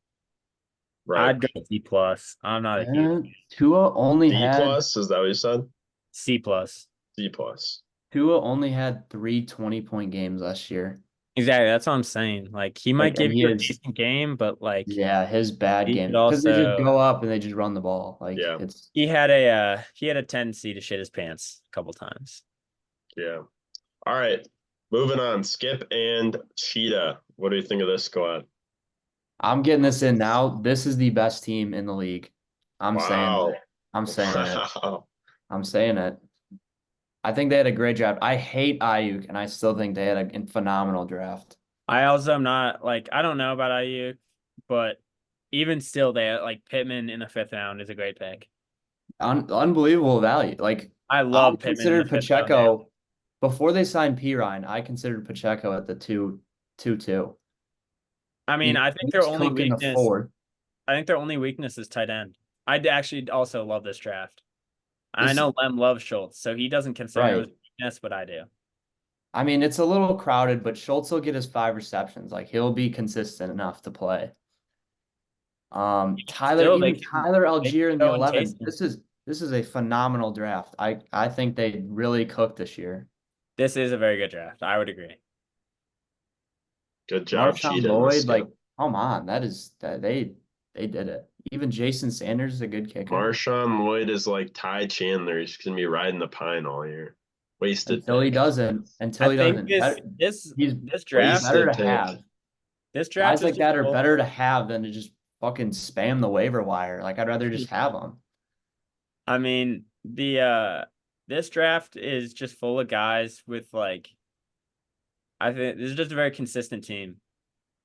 Right. I'd go C plus. I'm not a huge Tua only D plus, is that what you said? C plus. C plus. Tua only had 3 20-point games last year. Exactly. That's what I'm saying. Like he might give you a decent game, but like his bad game because they just go up and they just run the ball. Like he had a tendency to shit his pants a couple times. Yeah. All right. Moving on. Skip and Cheetah. What do you think of this squad? I'm getting this in now. This is the best team in the league. I'm saying Wow. it. I'm saying it. Wow. I'm saying it. I think they had a great draft. I hate Ayuk, and I still think they had a phenomenal draft. I also am not like I don't know about IU, but even still, they like Pittman in the 5th round is a great pick. Unbelievable value. Like I I love Pittman in the considered 5th round. Pacheco before they signed P Ryan. I considered Pacheco at the 2-2. I mean, I think their He's only cooking the weakness. 4. I think their only weakness is tight end. I'd actually also love this draft. I This know Lem loves Schultz, so he doesn't consider it right. as a weakness, but I do. I mean, it's a little crowded, but Schultz will get his 5 receptions. Like he'll be consistent enough to play. Still, Tyler they Algier can in the go and 11. chase him. This is a phenomenal draft. I think they really cooked this year. This is a very good draft. I would agree. Good job Marshawn cheating. Lloyd, like, come on, they did it. Even Jason Sanders is a good kicker. Marshawn Lloyd is like Ty Chandler. He's gonna be riding the pine all year. Wasted Until he pick. doesn't. Until I he think doesn't. this He's draft better to Wasted pick. have. this draft Guys is like just that are full- better to have than to just fucking spam the waiver wire. Like I'd rather just have them. I mean, the this draft is just full of guys with like I think this is just a very consistent team.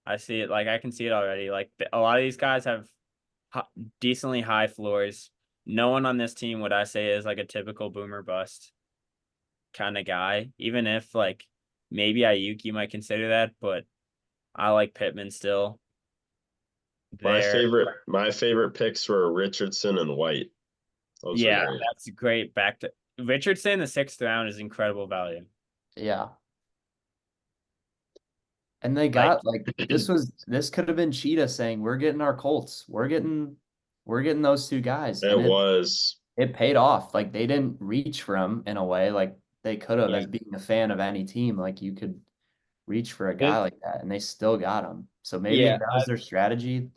I see it like I can see it already. Like a lot of these guys have decently high floors. No one on this team would I say is like a typical boomer bust kind of guy. Even if like maybe Ayuk you might consider that, but I like Pittman still. My There, favorite picks were Richardson and White. Those were yeah, great. that's great. Back to Richardson in the 6th round is incredible value. Yeah. And they Like got like this could have been Cheetah saying, we're getting our Colts. We're getting those 2 guys. It And was. it paid off. Like they didn't reach for him in a way like they could have yeah, as being a fan of any team. Like you could reach for a guy It- like that and they still got him. So maybe yeah, that was their strategy.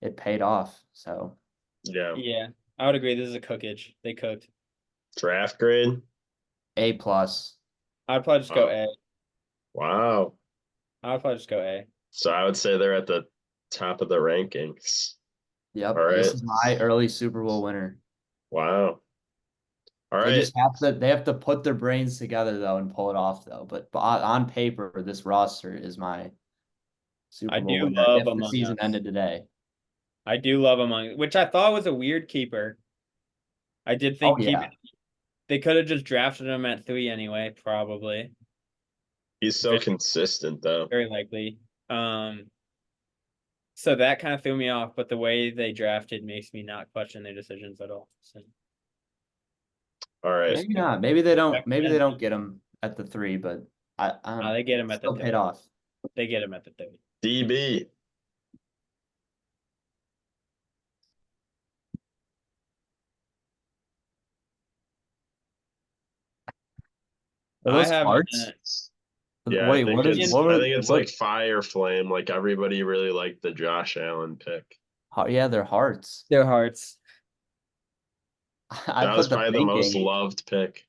It paid off. So Yeah. yeah. I would agree. This is a cookage. They cooked. Draft grade. A plus. I'd probably just go A. Wow. I'd probably just go A. So I would say they're at the top of the rankings. Yep. All right. This is my early Super Bowl winner. Wow. All They right. just have to put their brains together though and pull it off though. But on paper, this roster is my Super I Bowl do winner love if the Among season Us. ended today. I do love Among, which I thought was a weird keeper. I did Oh think yeah. they could have just drafted him at 3 anyway, probably. He's so consistent though. Very likely. So that kind of threw me off, but the way they drafted makes me not question their decisions at all. So All right. Maybe not. Maybe they don't get him at the 3, but they get him at the still 3. paid off. They get him at the 3. DB. Are I those have hearts? Yeah, Wait, I think what is it's what I are think it's what? like Fire Flame. Like everybody really liked the Josh Allen pick. Yeah, they're hearts. their hearts. I That was put the probably the most thinking. loved pick.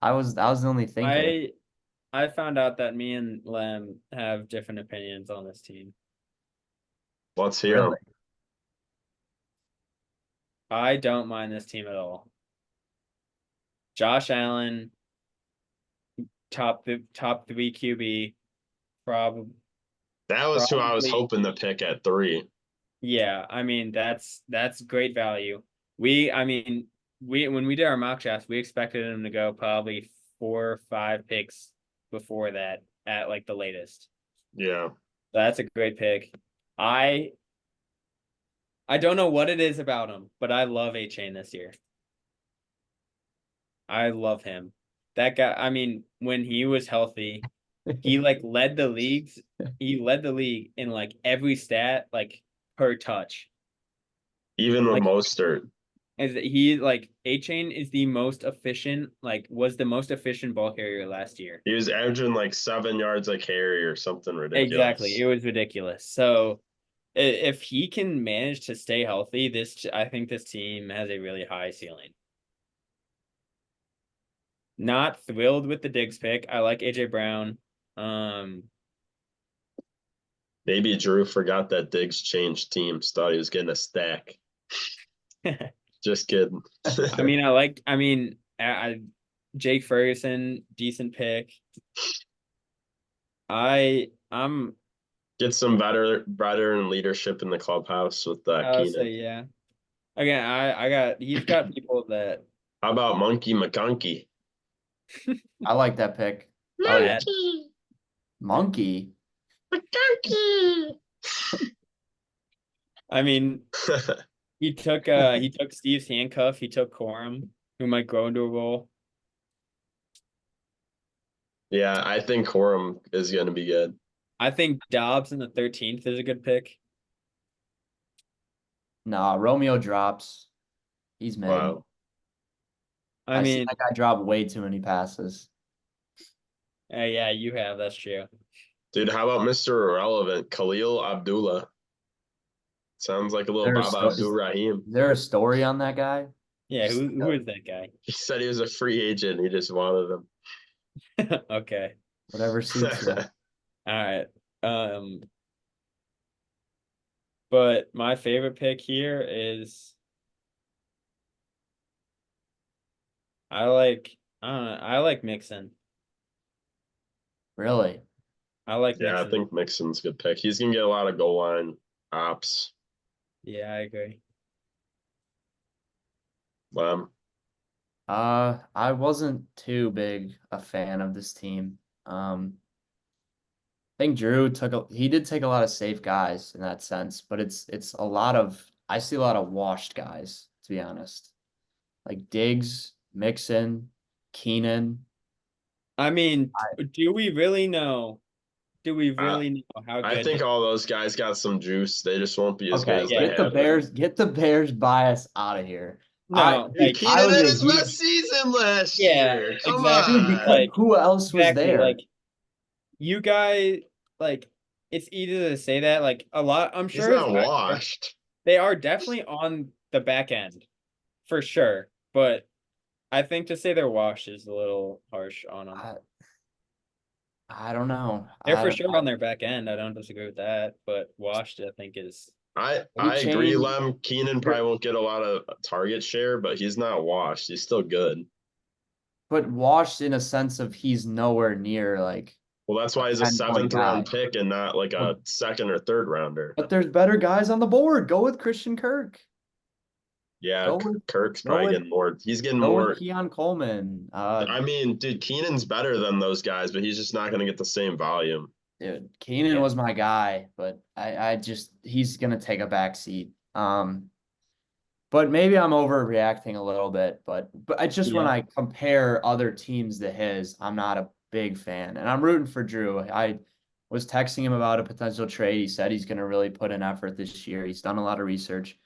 I was the only thinker. I found out that me and Lem have different opinions on this team. Let's hear Really? him. I don't mind this team at all. Josh Allen, top 3 QB, probably. That was who I was Probably. hoping to pick at 3. Yeah, I mean that's great value. When we did our mock drafts, we expected him to go probably 4 or 5 picks before that at like the latest. Yeah. That's a great pick. I don't know what it is about him, but I love A-Chain this year. I love him. That guy, I mean, when he was healthy, he like led the leagues. He led the league in like every stat, like per touch. Even with Like Mostert. he like A-Chain is the most efficient, like was the most efficient ball carrier last year. He was averaging like 7 yards a carry or something ridiculous. Exactly. It was ridiculous. So if he can manage to stay healthy, I think this team has a really high ceiling. Not thrilled with the Diggs pick. I like AJ Brown. Maybe Drew forgot that Diggs changed teams. Thought he was getting a stack. Just kidding. I mean, Jake Ferguson, decent pick. I'm Get some veteran leadership in the clubhouse with I'll say Keenan. yeah. Again, he's got people that How about Monkey McConkey? I like that pick. Oh yeah, Monkey. McConkey. I mean, he took Steve's handcuff, he took Corum, who might grow into a role. Yeah, I think Corum is going to be good. I think Dobbs in the 13th is a good pick. Nah, Romeo drops. He's mid. Wow. I see mean, that guy drop way too many passes. yeah, you have, that's true. Dude, how about Mr. Irrelevant, Khalil Abdullah? Sounds like a little Baba Abdul Rahim. Is there a story on that guy? Yeah, who is that guy? He said he was a free agent. He just wanted him. Okay. Whatever suits you. All right. But my favorite pick here is I like Mixon. Really? I like Yeah, Mixon. I think Mixon's a good pick. He's going to get a lot of goal line ops. Yeah, I agree. I wasn't too big a fan of this team. I think Drew did take a lot of safe guys in that sense, but it's a lot of I see a lot of washed guys, to be honest. Like Diggs, Mixon, Keenan. I mean, do we really know? Do we really know how good? I think all those guys got some juice. They just won't be as good as they have. Get the Bears bias out of here. No, Keenan had his best season last year. Come on. Like, who else was there? Like, you guys, like, it's easy to say that. Like, a lot, I'm sure he's not washed. They are definitely on the back end, for sure. But I think to say they're washed is a little harsh on them. I don't know. They're for sure on their back end. I don't disagree with that. But washed, I think, is. I agree, Lem. Keenan probably won't get a lot of target share, but he's not washed. He's still good. But washed in a sense of he's nowhere near like. Well, that's why he's a 7th round pick and not like a 2nd or 3rd rounder. But there's better guys on the board. Go with Christian Kirk. Yeah, Kirk's probably getting more. He's getting more. Keon Coleman. I mean, dude, Keenan's better than those guys, but he's just not going to get the same volume. Dude, Keenan was my guy, but he's gonna take a back seat. But maybe I'm overreacting a little bit. But when I compare other teams to his, I'm not a big fan, and I'm rooting for Drew. I was texting him about a potential trade. He said he's gonna really put in effort this year. He's done a lot of research,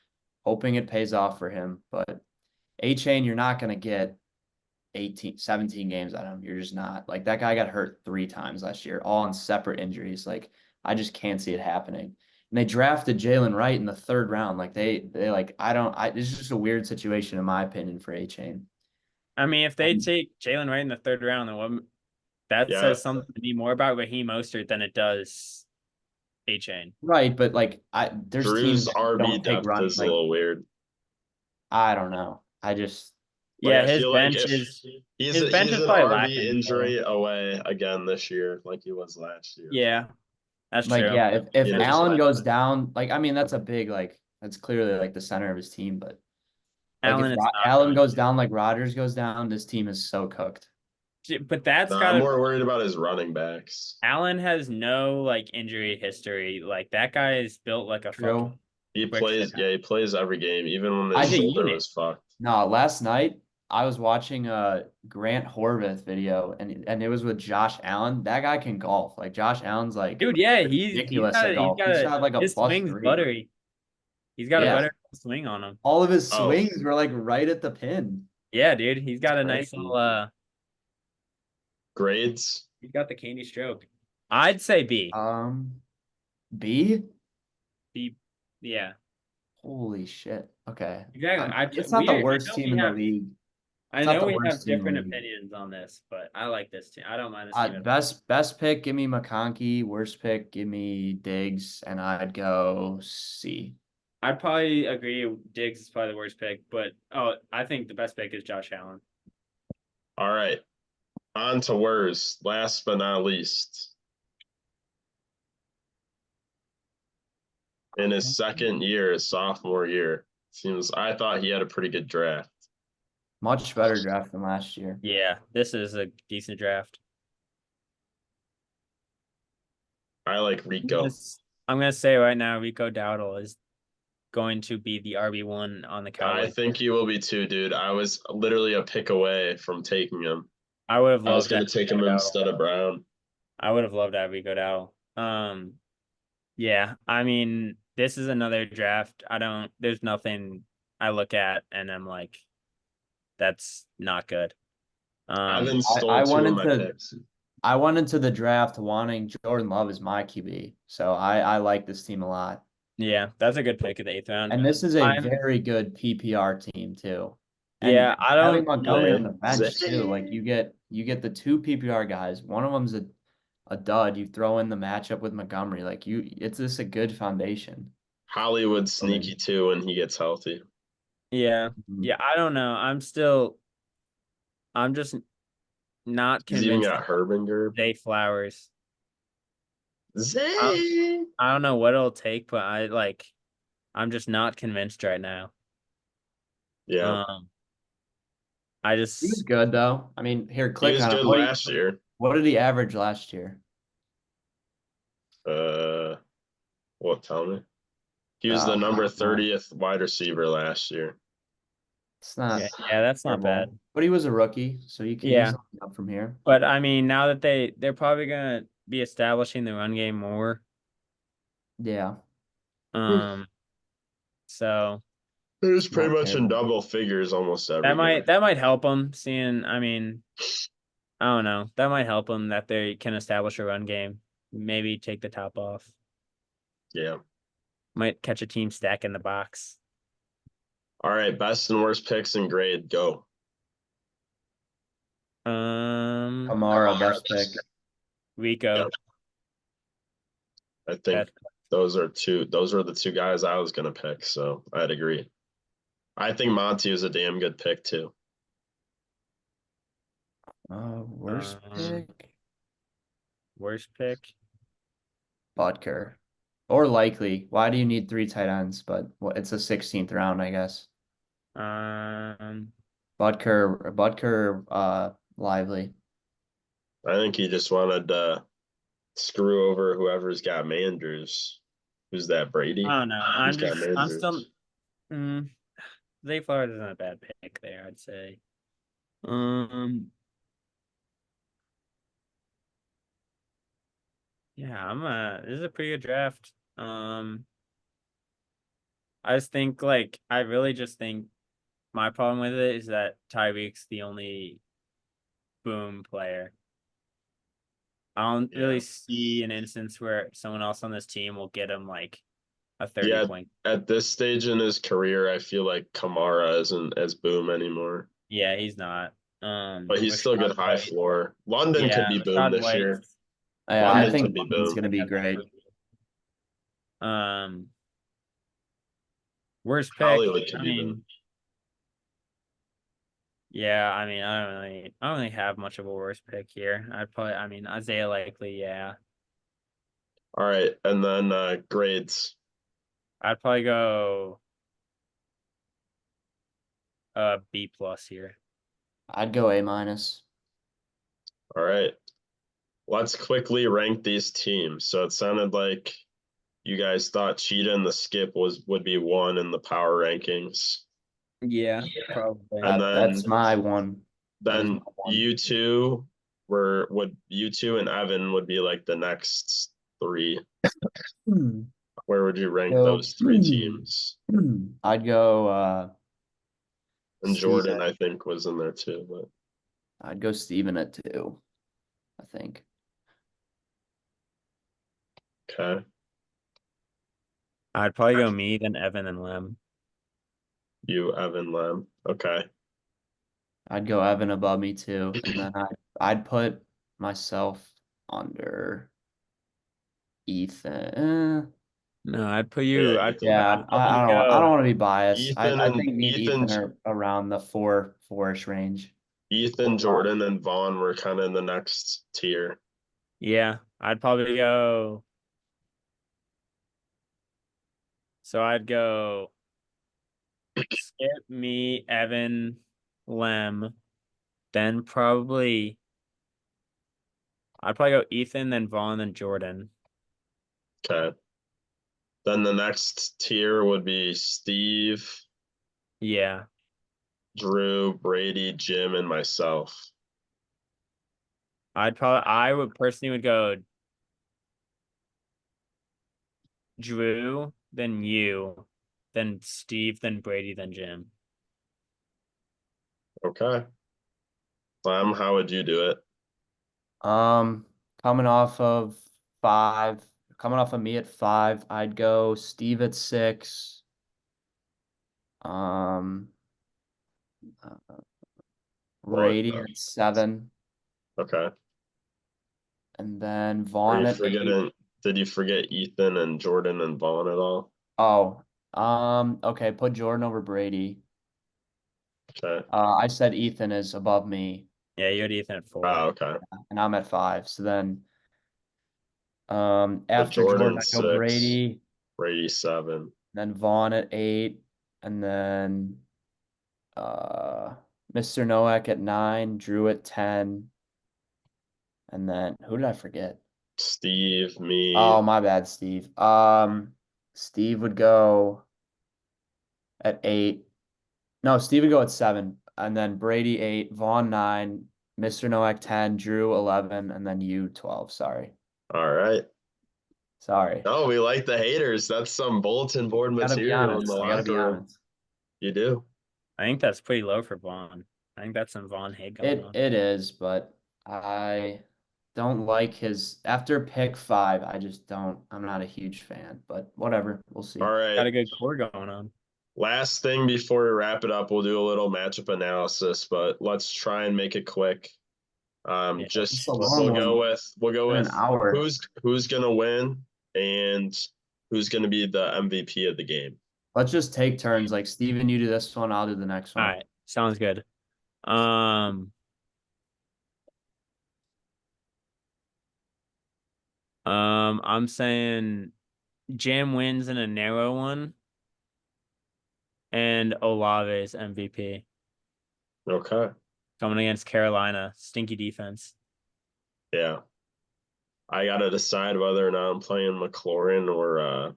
hoping it pays off for him. But A-Chain, you're not gonna get 17 games out of him. You're just not. Like, that guy got hurt 3 times last year, all on separate injuries. Like, I just can't see it happening. And they drafted Jalen Wright in the 3rd round. Like, it's just a weird situation in my opinion for A-Chain. I mean, if they take Jalen Wright in the 3rd round, then that says something to me more about Raheem Mostert than it does A-Chain. Right, but like there's Drew's teams that RB depth is a little weird. I don't know. His bench is he's an RB injury away again this year, like he was last year. Yeah, that's true. Yeah, if Allen goes down, like, I mean, that's a big, like, that's clearly like the center of his team. But like, if Allen goes down, like Rodgers goes down, this team is so cooked. But I'm more worried about his running backs. Allen has no like injury history. Like, that guy is built like a fucking. He plays every game, even when his shoulder was fucked. No, last night I was watching a Grant Horvath video, and it was with Josh Allen. That guy can golf. Like, Josh Allen's like, dude, yeah, he's ridiculous at golf. He's got like a his swing's buttery. He's got a better swing on him. All of his swings were like right at the pin. Yeah, dude, he's got a nice little grades. He's got the candy stroke. I'd say B. B? B. Yeah. Holy shit. Okay. Exactly. It's not the worst team in the league. I not know the we worst have team in the different league. opinions on this, but I like this team. I don't mind this team at all. Best pick, give me McConkey. Worst pick, give me Diggs, and I'd go C. I'd probably agree Diggs is probably the worst pick, but I think the best pick is Josh Allen. All right. On to worst, last but not least. In his second year, his sophomore year, I thought he had a pretty good draft. Much better draft than last year. Yeah, this is a decent draft. I like Rico. I'm gonna say right now, Rico Dowdle is going to be the RB1 on the Cowboys. I think he will be too, dude. I was literally a pick away from taking him. I would have I was loved going that to take him Rico Dowdle. instead of Brown. I would have loved that Rico Dowdle. Yeah, I mean, this is another draft. There's nothing I look at and I'm like, that's not good. Evan stole I two went of my into picks. I went into the draft wanting Jordan Love as my QB, so I like this team a lot. Yeah, that's a good pick at the 8th round. And this is a very good PPR team too. And Yeah, I having don't Montgomery know. on the bench too, like you get the two PPR guys. One of them's a dud. You throw in the matchup with Montgomery, like it's just a good foundation. Hollywood sneaky too when he gets healthy. Yeah, I don't know. I'm just not He's even convinced got Herbinger. Zay Flowers. Zay. I don't know what it'll take, but I'm just not convinced right now. Yeah. I He was just good though. I mean, here, He click was on good him. last year. What did he average last year? What, tell me? He was the number 30th wide receiver last year. It's not yeah, that's not terrible. bad. But he was a rookie, so you can easily up from here. But I mean, now that they're probably gonna be establishing the run game more. Yeah. So it was pretty much in double figures almost every game. that might help them. I mean, I don't know. That might help them that they can establish a run game. Maybe take the top off. Yeah. Might catch a team stack in the box. All right, best and worst picks and grade, go. Kamara, best pick. Rico. Yep. I think those are the two guys I was gonna pick, so I'd agree. I think Monty is a damn good pick too. Worst pick. Worst pick. Butker. Or likely. Why do you need 3 tight ends? But it's a 16th round, I guess. Butker, Lively. I think he just wanted to screw over whoever's got Manders. Who's that, Brady? I don't know. I'm still. Zay Flowers isn't a bad pick there, I'd say. Yeah, this is a pretty good draft. I just think I really just think my problem with it is that Tyreek's the only boom player. I don't really see an instance where someone else on this team will get him like a 30 point. At this stage in his career, I feel like Kamara isn't as boom anymore. Yeah, he's not. But he's still good high floor. London could be boom this year. Yeah, I think it's gonna be great. Worst pick. Hollywood could be boom. Yeah, I mean, I don't really have much of a worst pick here. Isaiah Likely, yeah. All right, and then grades. I'd probably go B+ here. I'd go A-. All right. Let's quickly rank these teams. So it sounded like you guys thought Cheetah and the Skip would be 1 in the power rankings. Yeah, probably. And that's my one. Then you two and Evan would be like the next 3. Where would you rank those 3 teams? I'd go and Jordan, I think, was in there too, but I'd go Steven at 2, I think. Okay. I'd probably go me, then Evan and Lem. You, Evan, Lem. Okay. I'd go Evan above me too, and then I'd put myself under Ethan. No, I'd put Yeah, you. I'd Ethan. Yeah, I don't go. want to be biased. Ethan I and think me and Ethan, Ethan are around the four-ish range. Ethan, Jordan, and Vaughn were kind of in the next tier. Yeah, I'd probably go. So I'd go Skip, me, Evan, Lem, then probably I'd probably go Ethan, then Vaughn, then Jordan. Okay. Then the next tier would be Steve, Yeah. Drew, Brady, Jim, and myself. I would personally would go Drew, then you, then Steve, then Brady, then Jim. Okay. Clem, how would you do it? Coming off of coming off of me at 5, I'd go Steve at 6. Um, Well, Brady at 7, okay. and then Are Vaughn you at 8. forgetting? Did you forget Ethan and Jordan and Vaughn at all? Oh, okay, put Jordan over Brady. Okay. I said Ethan is above me, Yeah, you had Ethan at 4. Oh, okay. and I'm at 5. So then, So after Jordan, Jordan I go 6, Brady, Brady 7. then Vaughn at 8, and then Mr. Nowak at 9, Drew at 10, and then who did I forget? Steve, me. Oh, my bad, Steve. Steve would go at 8. No, Steve would go at 7, and then Brady 8, Vaughn 9, Mr. Nowak 10, Drew 11, and then you 12. Sorry. All right. Sorry. Oh, we like the haters. That's some bulletin board Gotta be material in honest. the I gotta locker be room. honest. You do. I think that's pretty low for Vaughn. I think that's some Vaughn hate going on. It is, but I don't like his after pick 5. I just don't. I'm not a huge fan, but whatever. We'll see. All right. Got a good core going on. Last thing before we wrap it up, we'll do a little matchup analysis, but let's try and make it quick. Yeah, Just It's a long one. we'll go Been with an hour. who's gonna win and who's gonna be the MVP of the game. Let's just take turns. Like Steven, you do this one, I'll do the next All one. right, sounds good. I'm saying Jim wins in a narrow one, and Olave's MVP Okay. coming against Carolina. Stinky defense. Yeah. I gotta decide whether or not I'm playing McLaurin or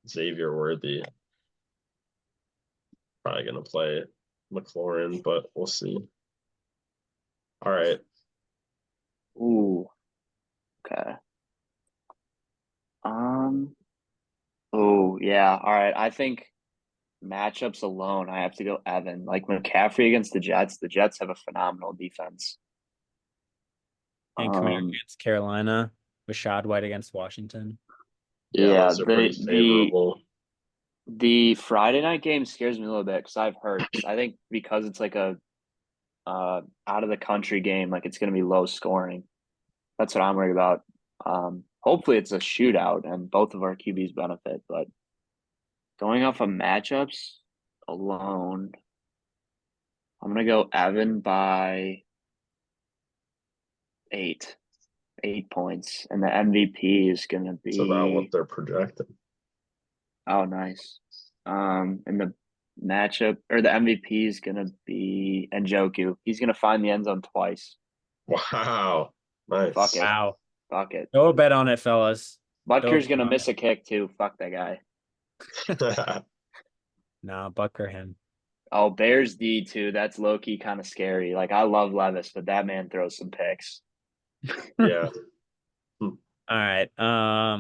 Xavier Worthy. Probably gonna play McLaurin, but we'll see. All right. Ooh. Okay. Oh yeah. All right. I think matchups alone, I have to go Evan. Like McCaffrey against the Jets have a phenomenal defense. And coming against Carolina, Rashad White against Washington. Yeah, Yeah, those are pretty favorable. the Friday night game scares me a little bit because I've heard. I think because it's like a out of the country game, like it's going to be low scoring. That's what I'm worried about. Hopefully it's a shootout and both of our QBs benefit, but going off of matchups alone, I'm gonna go Evan by 8, 8 points, and the MVP is gonna It's about what be they're projecting. oh nice. And the matchup or the MVP is gonna be Njoku. He's gonna find the end zone twice. Wow. Nice. Fuck it. Wow. Fuck it. Go bet on it, fellas. Butker's gonna miss a kick too. Fuck that guy. Nah, Bucker him. Oh, Bears D too. That's low key kind of scary. Like I love Levis, but that man throws some picks. Yeah. All right.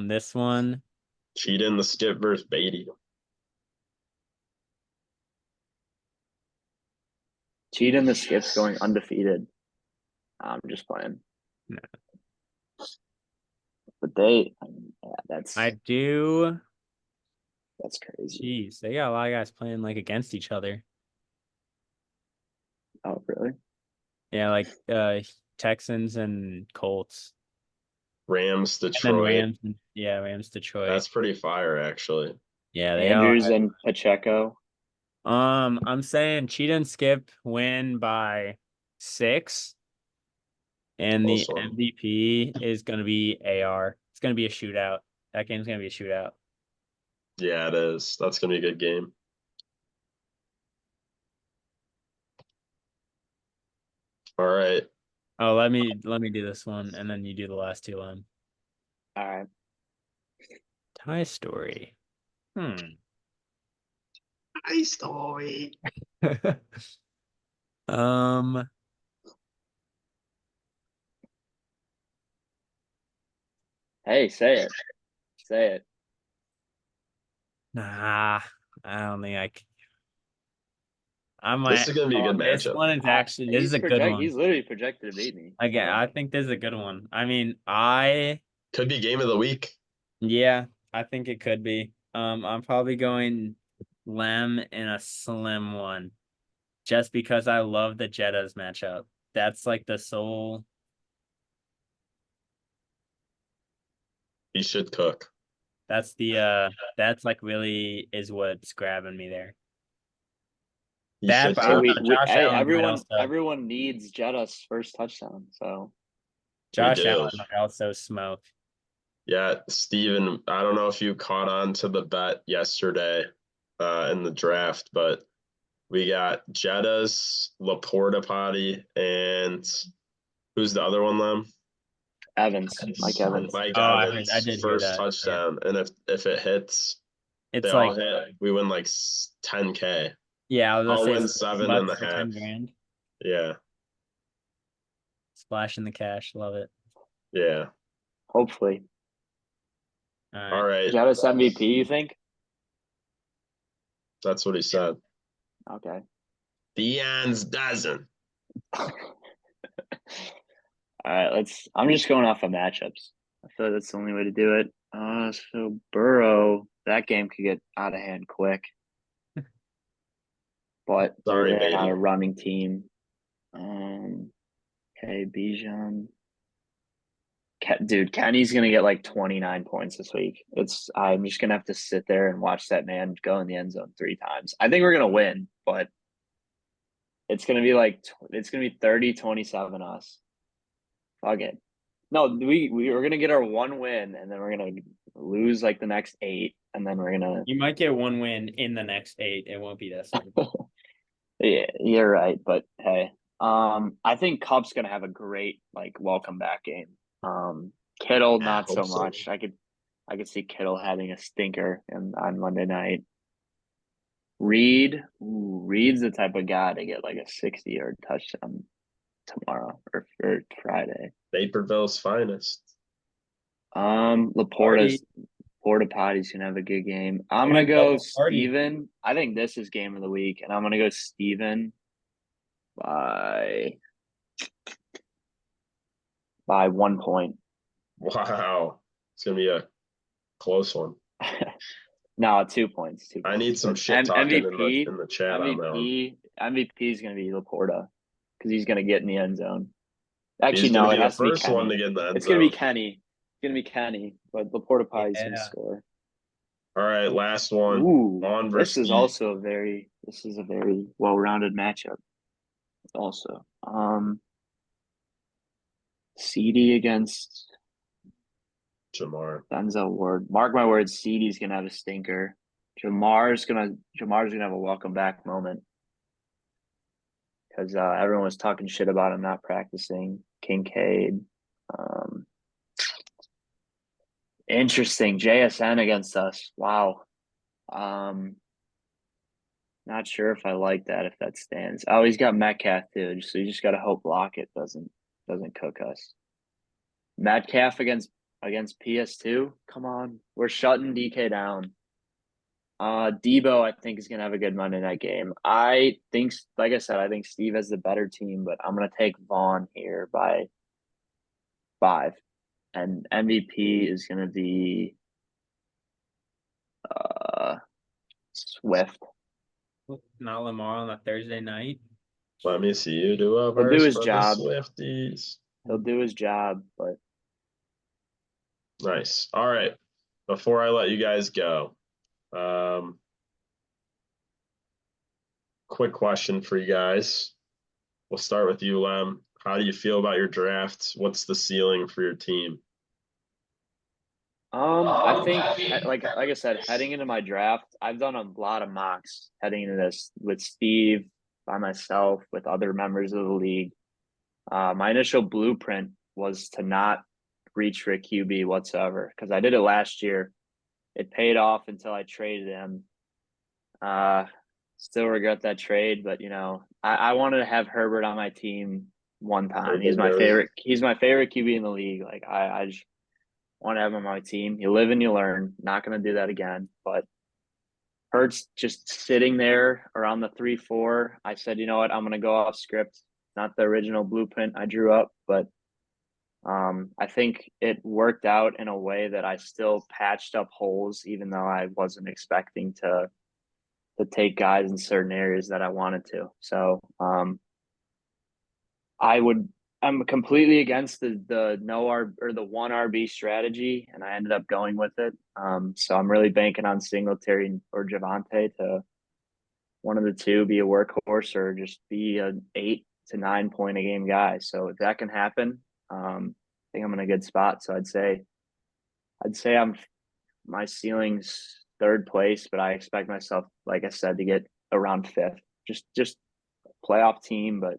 This one. Cheating the skip versus Beatty. Cheating the skips going undefeated. I'm just playing. No. But they, yeah, That's crazy. Jeez, they got a lot of guys playing like against each other. Yeah, like Texans and Colts. Rams, And then Detroit. Rams, Rams, Detroit. That's pretty fire, actually. Yeah, they Andrews are. and Pacheco. I'm saying Cheetah and Skip win by 6, and the Close one. MVP is gonna be AR. It's gonna be a shootout. That game's gonna be a shootout. Yeah, it is. That's gonna be a good game. All right. Oh, let me do this one, and then you do the last two. All right. Tie story. Hi, story. Um. Hey, say it. Say it. Nah, I don't think I can. I This might. is gonna be a good This matchup. one is actually. This is a good one. He's literally projected to beat me. Again, so. I think this is a good one. I mean, Could be game of the week. yeah, I think it could be. I'm probably going Lem in a slim one, just because I love the Jettas matchup. That's like the soul. He should cook. That's that's like really is what's grabbing me there. He That should Hey, cook. Josh Allen might also everyone needs Jetta's first touchdown. So Josh do. Allen might also smoke. Yeah, Steven, I don't know if you caught on to the bet yesterday in the draft, but we got Jetta's, Laporta Potty, and who's the other one, Lem? Mike Evans. Mike Oh, I Evans, did hear first that. touchdown. And if it hits, It's they like all hit, we win like 10K. yeah, I was I'll gonna win say seven and a $6 for half. 10 grand. Yeah, Splash in the cash, love it. yeah. Hopefully. All right. Jetta's MVP, you think? That's what he said. Okay. Deion's dozen. All right, I'm just going off of matchups. I feel like that's the only way to do it. So Burrow, that game could get out of hand quick. But Sorry, they're not baby. a running team. Okay, Bijan. Dude, Kenny's gonna get like 29 points this week. I'm just gonna have to sit there and watch that man go in the end zone 3 times. I think we're gonna win, but it's gonna be 30-27 us. Fuck it. No, we're gonna get our 1 win, and then we're gonna lose like the next 8, and then we're gonna. You might get 1 win in the next 8. It won't be this. Yeah, you're right, but hey, I think Cup's gonna have a great like welcome back game. Kittle not so much. I could see Kittle having a stinker on Monday night. Reed's the type of guy to get like a 60-yard touchdown tomorrow or Friday. Naperville's finest. Laporta Potty's gonna have a good game. I'm gonna go Steven. I think this is game of the week, and I'm gonna go Steven by 1 point. Wow. It's gonna be a close one. No, 2 points. 2 points. I need some shit talking in the chat on that one. MVP is gonna be Laporta because he's gonna get in the end zone. Actually, He's no, gonna it be has the to be first Kenny. one to get in the end It's zone. gonna be Kenny. It's gonna be Kenny, but Laporta Potty's gonna score. All right, last one. Ooh, this is also a very well-rounded matchup. Also, CD against Jamar. Denzel Ward. Mark my words, CD's gonna have a stinker. Jamar's gonna have a welcome back moment because everyone was talking shit about him not practicing. Kincaid. Interesting. JSN against us. Wow. Not sure if I like that, if that stands. Oh, he's got Metcalf too, so you just gotta hope Lockett doesn't cook us. Metcalf against PS2. Come on. We're shutting DK down. Debo, I think, is gonna have a good Monday night game. I think, like I said, I think Steve has the better team, but I'm gonna take Vaughn here by 5. And MVP is gonna be Swift. Not Lamar on a Thursday night. Let me see you do a He'll do verse his for the job. Swifties. He'll do his job, but Nice. All right. Before I let you guys go, quick question for you guys. We'll start with you, Lem. How do you feel about your draft? What's the ceiling for your team? I think like I said, heading into my draft, I've done a lot of mocks heading into this with Steve, by myself, with other members of the league. My initial blueprint was to not reach for a QB whatsoever because I did it last year. It paid off until I traded him. Still regret that trade, but I wanted to have Herbert on my team one time. He's my favorite. He's my favorite QB in the league. Like I just want to have him on my team. You live and you learn. Not going to do that again. But Hurts just sitting there around the 3-4. I said, you know what? I'm going to go off script. Not the original blueprint I drew up, but I think it worked out in a way that I still patched up holes, even though I wasn't expecting to take guys in certain areas that I wanted to. So I'm completely against the no R or the one RB strategy, and I ended up going with it. So I'm really banking on Singletary or Javante to one of the two be a workhorse or just be an 8 to 9 point a game guy. So if that can happen, I think I'm in a good spot. So I'd say my ceiling's third place, but I expect myself, like I said, to get around fifth. Just playoff team, but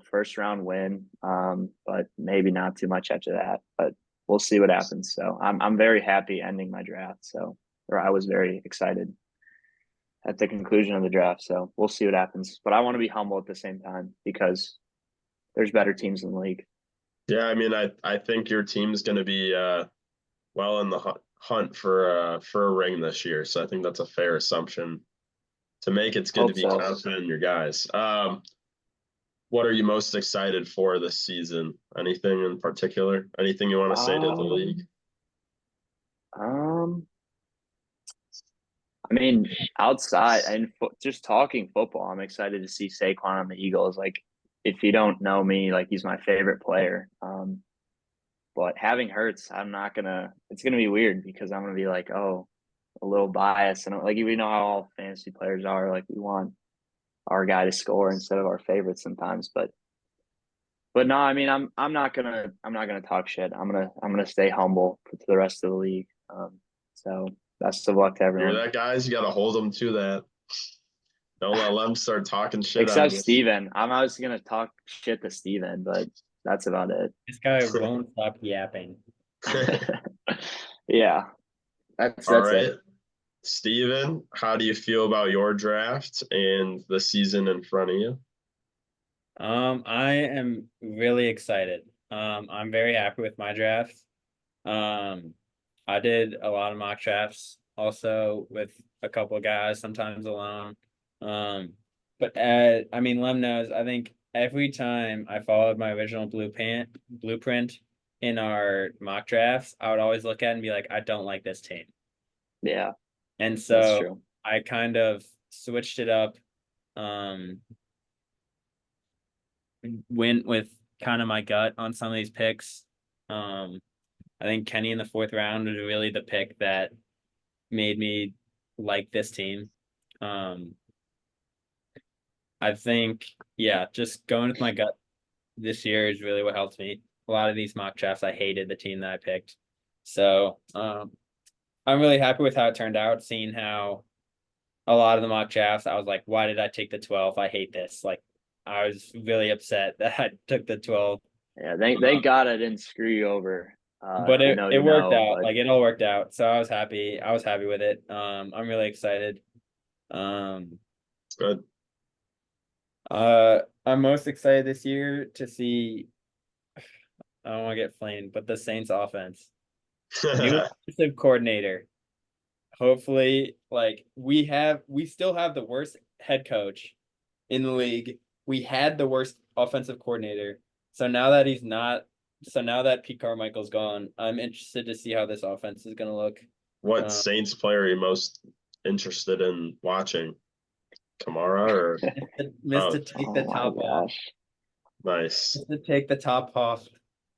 first round win. But maybe not too much after that. But we'll see what happens. So I'm very happy ending my draft. So I was very excited at the conclusion of the draft. So we'll see what happens. But I want to be humble at the same time because there's better teams in the league. Yeah, I mean, I think your team's going to be well in the hunt for a ring this year. So I think that's a fair assumption to make. It's good to be confident in your guys. What are you most excited for this season? Anything in particular? Anything you want to say to the league? I mean, outside and just talking football, I'm excited to see Saquon on the Eagles. Like, if you don't know me, like he's my favorite player. But having Hurts, it's gonna be weird because I'm gonna be like, oh, a little biased, and like we know how all fantasy players are. Like we want our guy to score instead of our favorite sometimes, but no, I mean, I'm not gonna talk shit. I'm gonna stay humble to the rest of the league. So best of luck to everyone. You're that guys, you got to hold them to that. Don't let Lem start talking shit. Except Steven. I'm obviously gonna talk shit to Steven, but that's about it. This guy won't stop yapping. Yeah. That's all right. it. Steven, how do you feel about your draft and the season in front of you? I am really excited. I'm very happy with my draft. I did a lot of mock drafts also with a couple of guys, sometimes alone. But I mean, Lem knows, I think every time I followed my original blueprint in our mock drafts, I would always look at it and be like, I don't like this team. Yeah. And so I kind of switched it up. Went with kind of my gut on some of these picks. I think Kenny in the 4th round was really the pick that made me like this team. I think, just going with my gut this year is really what helped me. A lot of these mock drafts, I hated the team that I picked. So I'm really happy with how it turned out, seeing how a lot of the mock drafts, I was like, why did I take the 12? I hate this. Like, I was really upset that I took the 12. Yeah, thank God I didn't screw you over. But it worked out. Like it all worked out. So I was happy. I was happy with it. I'm really excited. Good. I'm most excited this year to see, I don't want to get flamed, but the Saints offense. New offensive coordinator. Hopefully, like we still have the worst head coach in the league. We had the worst offensive coordinator. So now that Pete Carmichael's gone, I'm interested to see how this offense is going to look. What Saints player are you most interested in watching? Kamara or Mr. Take the Oh my top off. gosh. nice. Mr. Take the top off.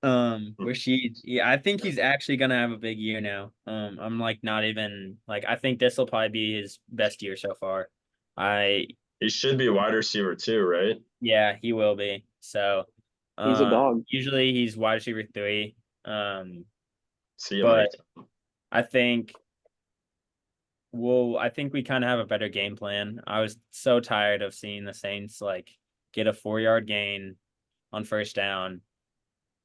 Rashid, yeah, I think he's actually gonna have a big year now. I'm like not even like I think this will probably be his best year so far. He should be a wide receiver too, right? Yeah, he will be. So, He's a dog. usually he's wide receiver 3. See him But anytime. I think I think we kind of have a better game plan. I was so tired of seeing the Saints like get a 4-yard gain on first down,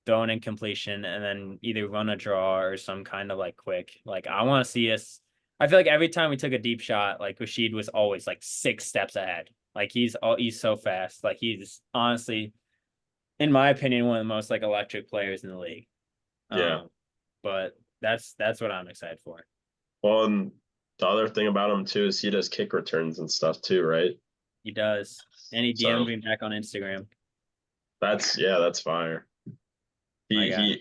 throw an incompletion, and then either run a draw or some kind of like quick. Like I want to see us. I feel like every time we took a deep shot, like Rashid was always like 6 steps ahead. Like he's so fast. Like he's honestly, in my opinion, one of the most like electric players in the league. Yeah. But that's what I'm excited for. Well, and the other thing about him too is he does kick returns and stuff too, right? He does. And he So- DM'd me back on Instagram. That's fire. My guy.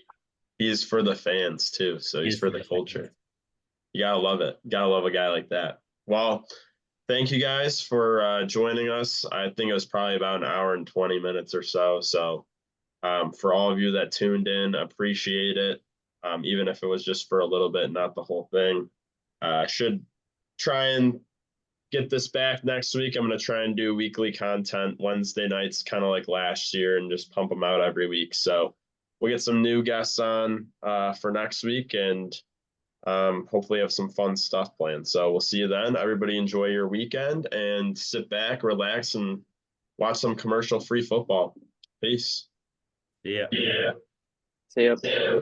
He's for the fans too, so he's for the culture. You gotta love it. You gotta love a guy like that. Well, thank you guys for joining us. I think it was probably about an hour and 20 minutes or so. So for all of you that tuned in, appreciate it. Even if it was just for a little bit, not the whole thing. Should try and get this back next week. I'm going to try and do weekly content Wednesday nights, kind of like last year, and just pump them out every week. So we'll get some new guests on for next week, and hopefully have some fun stuff planned. So we'll see you then. Everybody enjoy your weekend and sit back, relax, and watch some commercial-free football. Peace. Yeah. Yeah. See ya.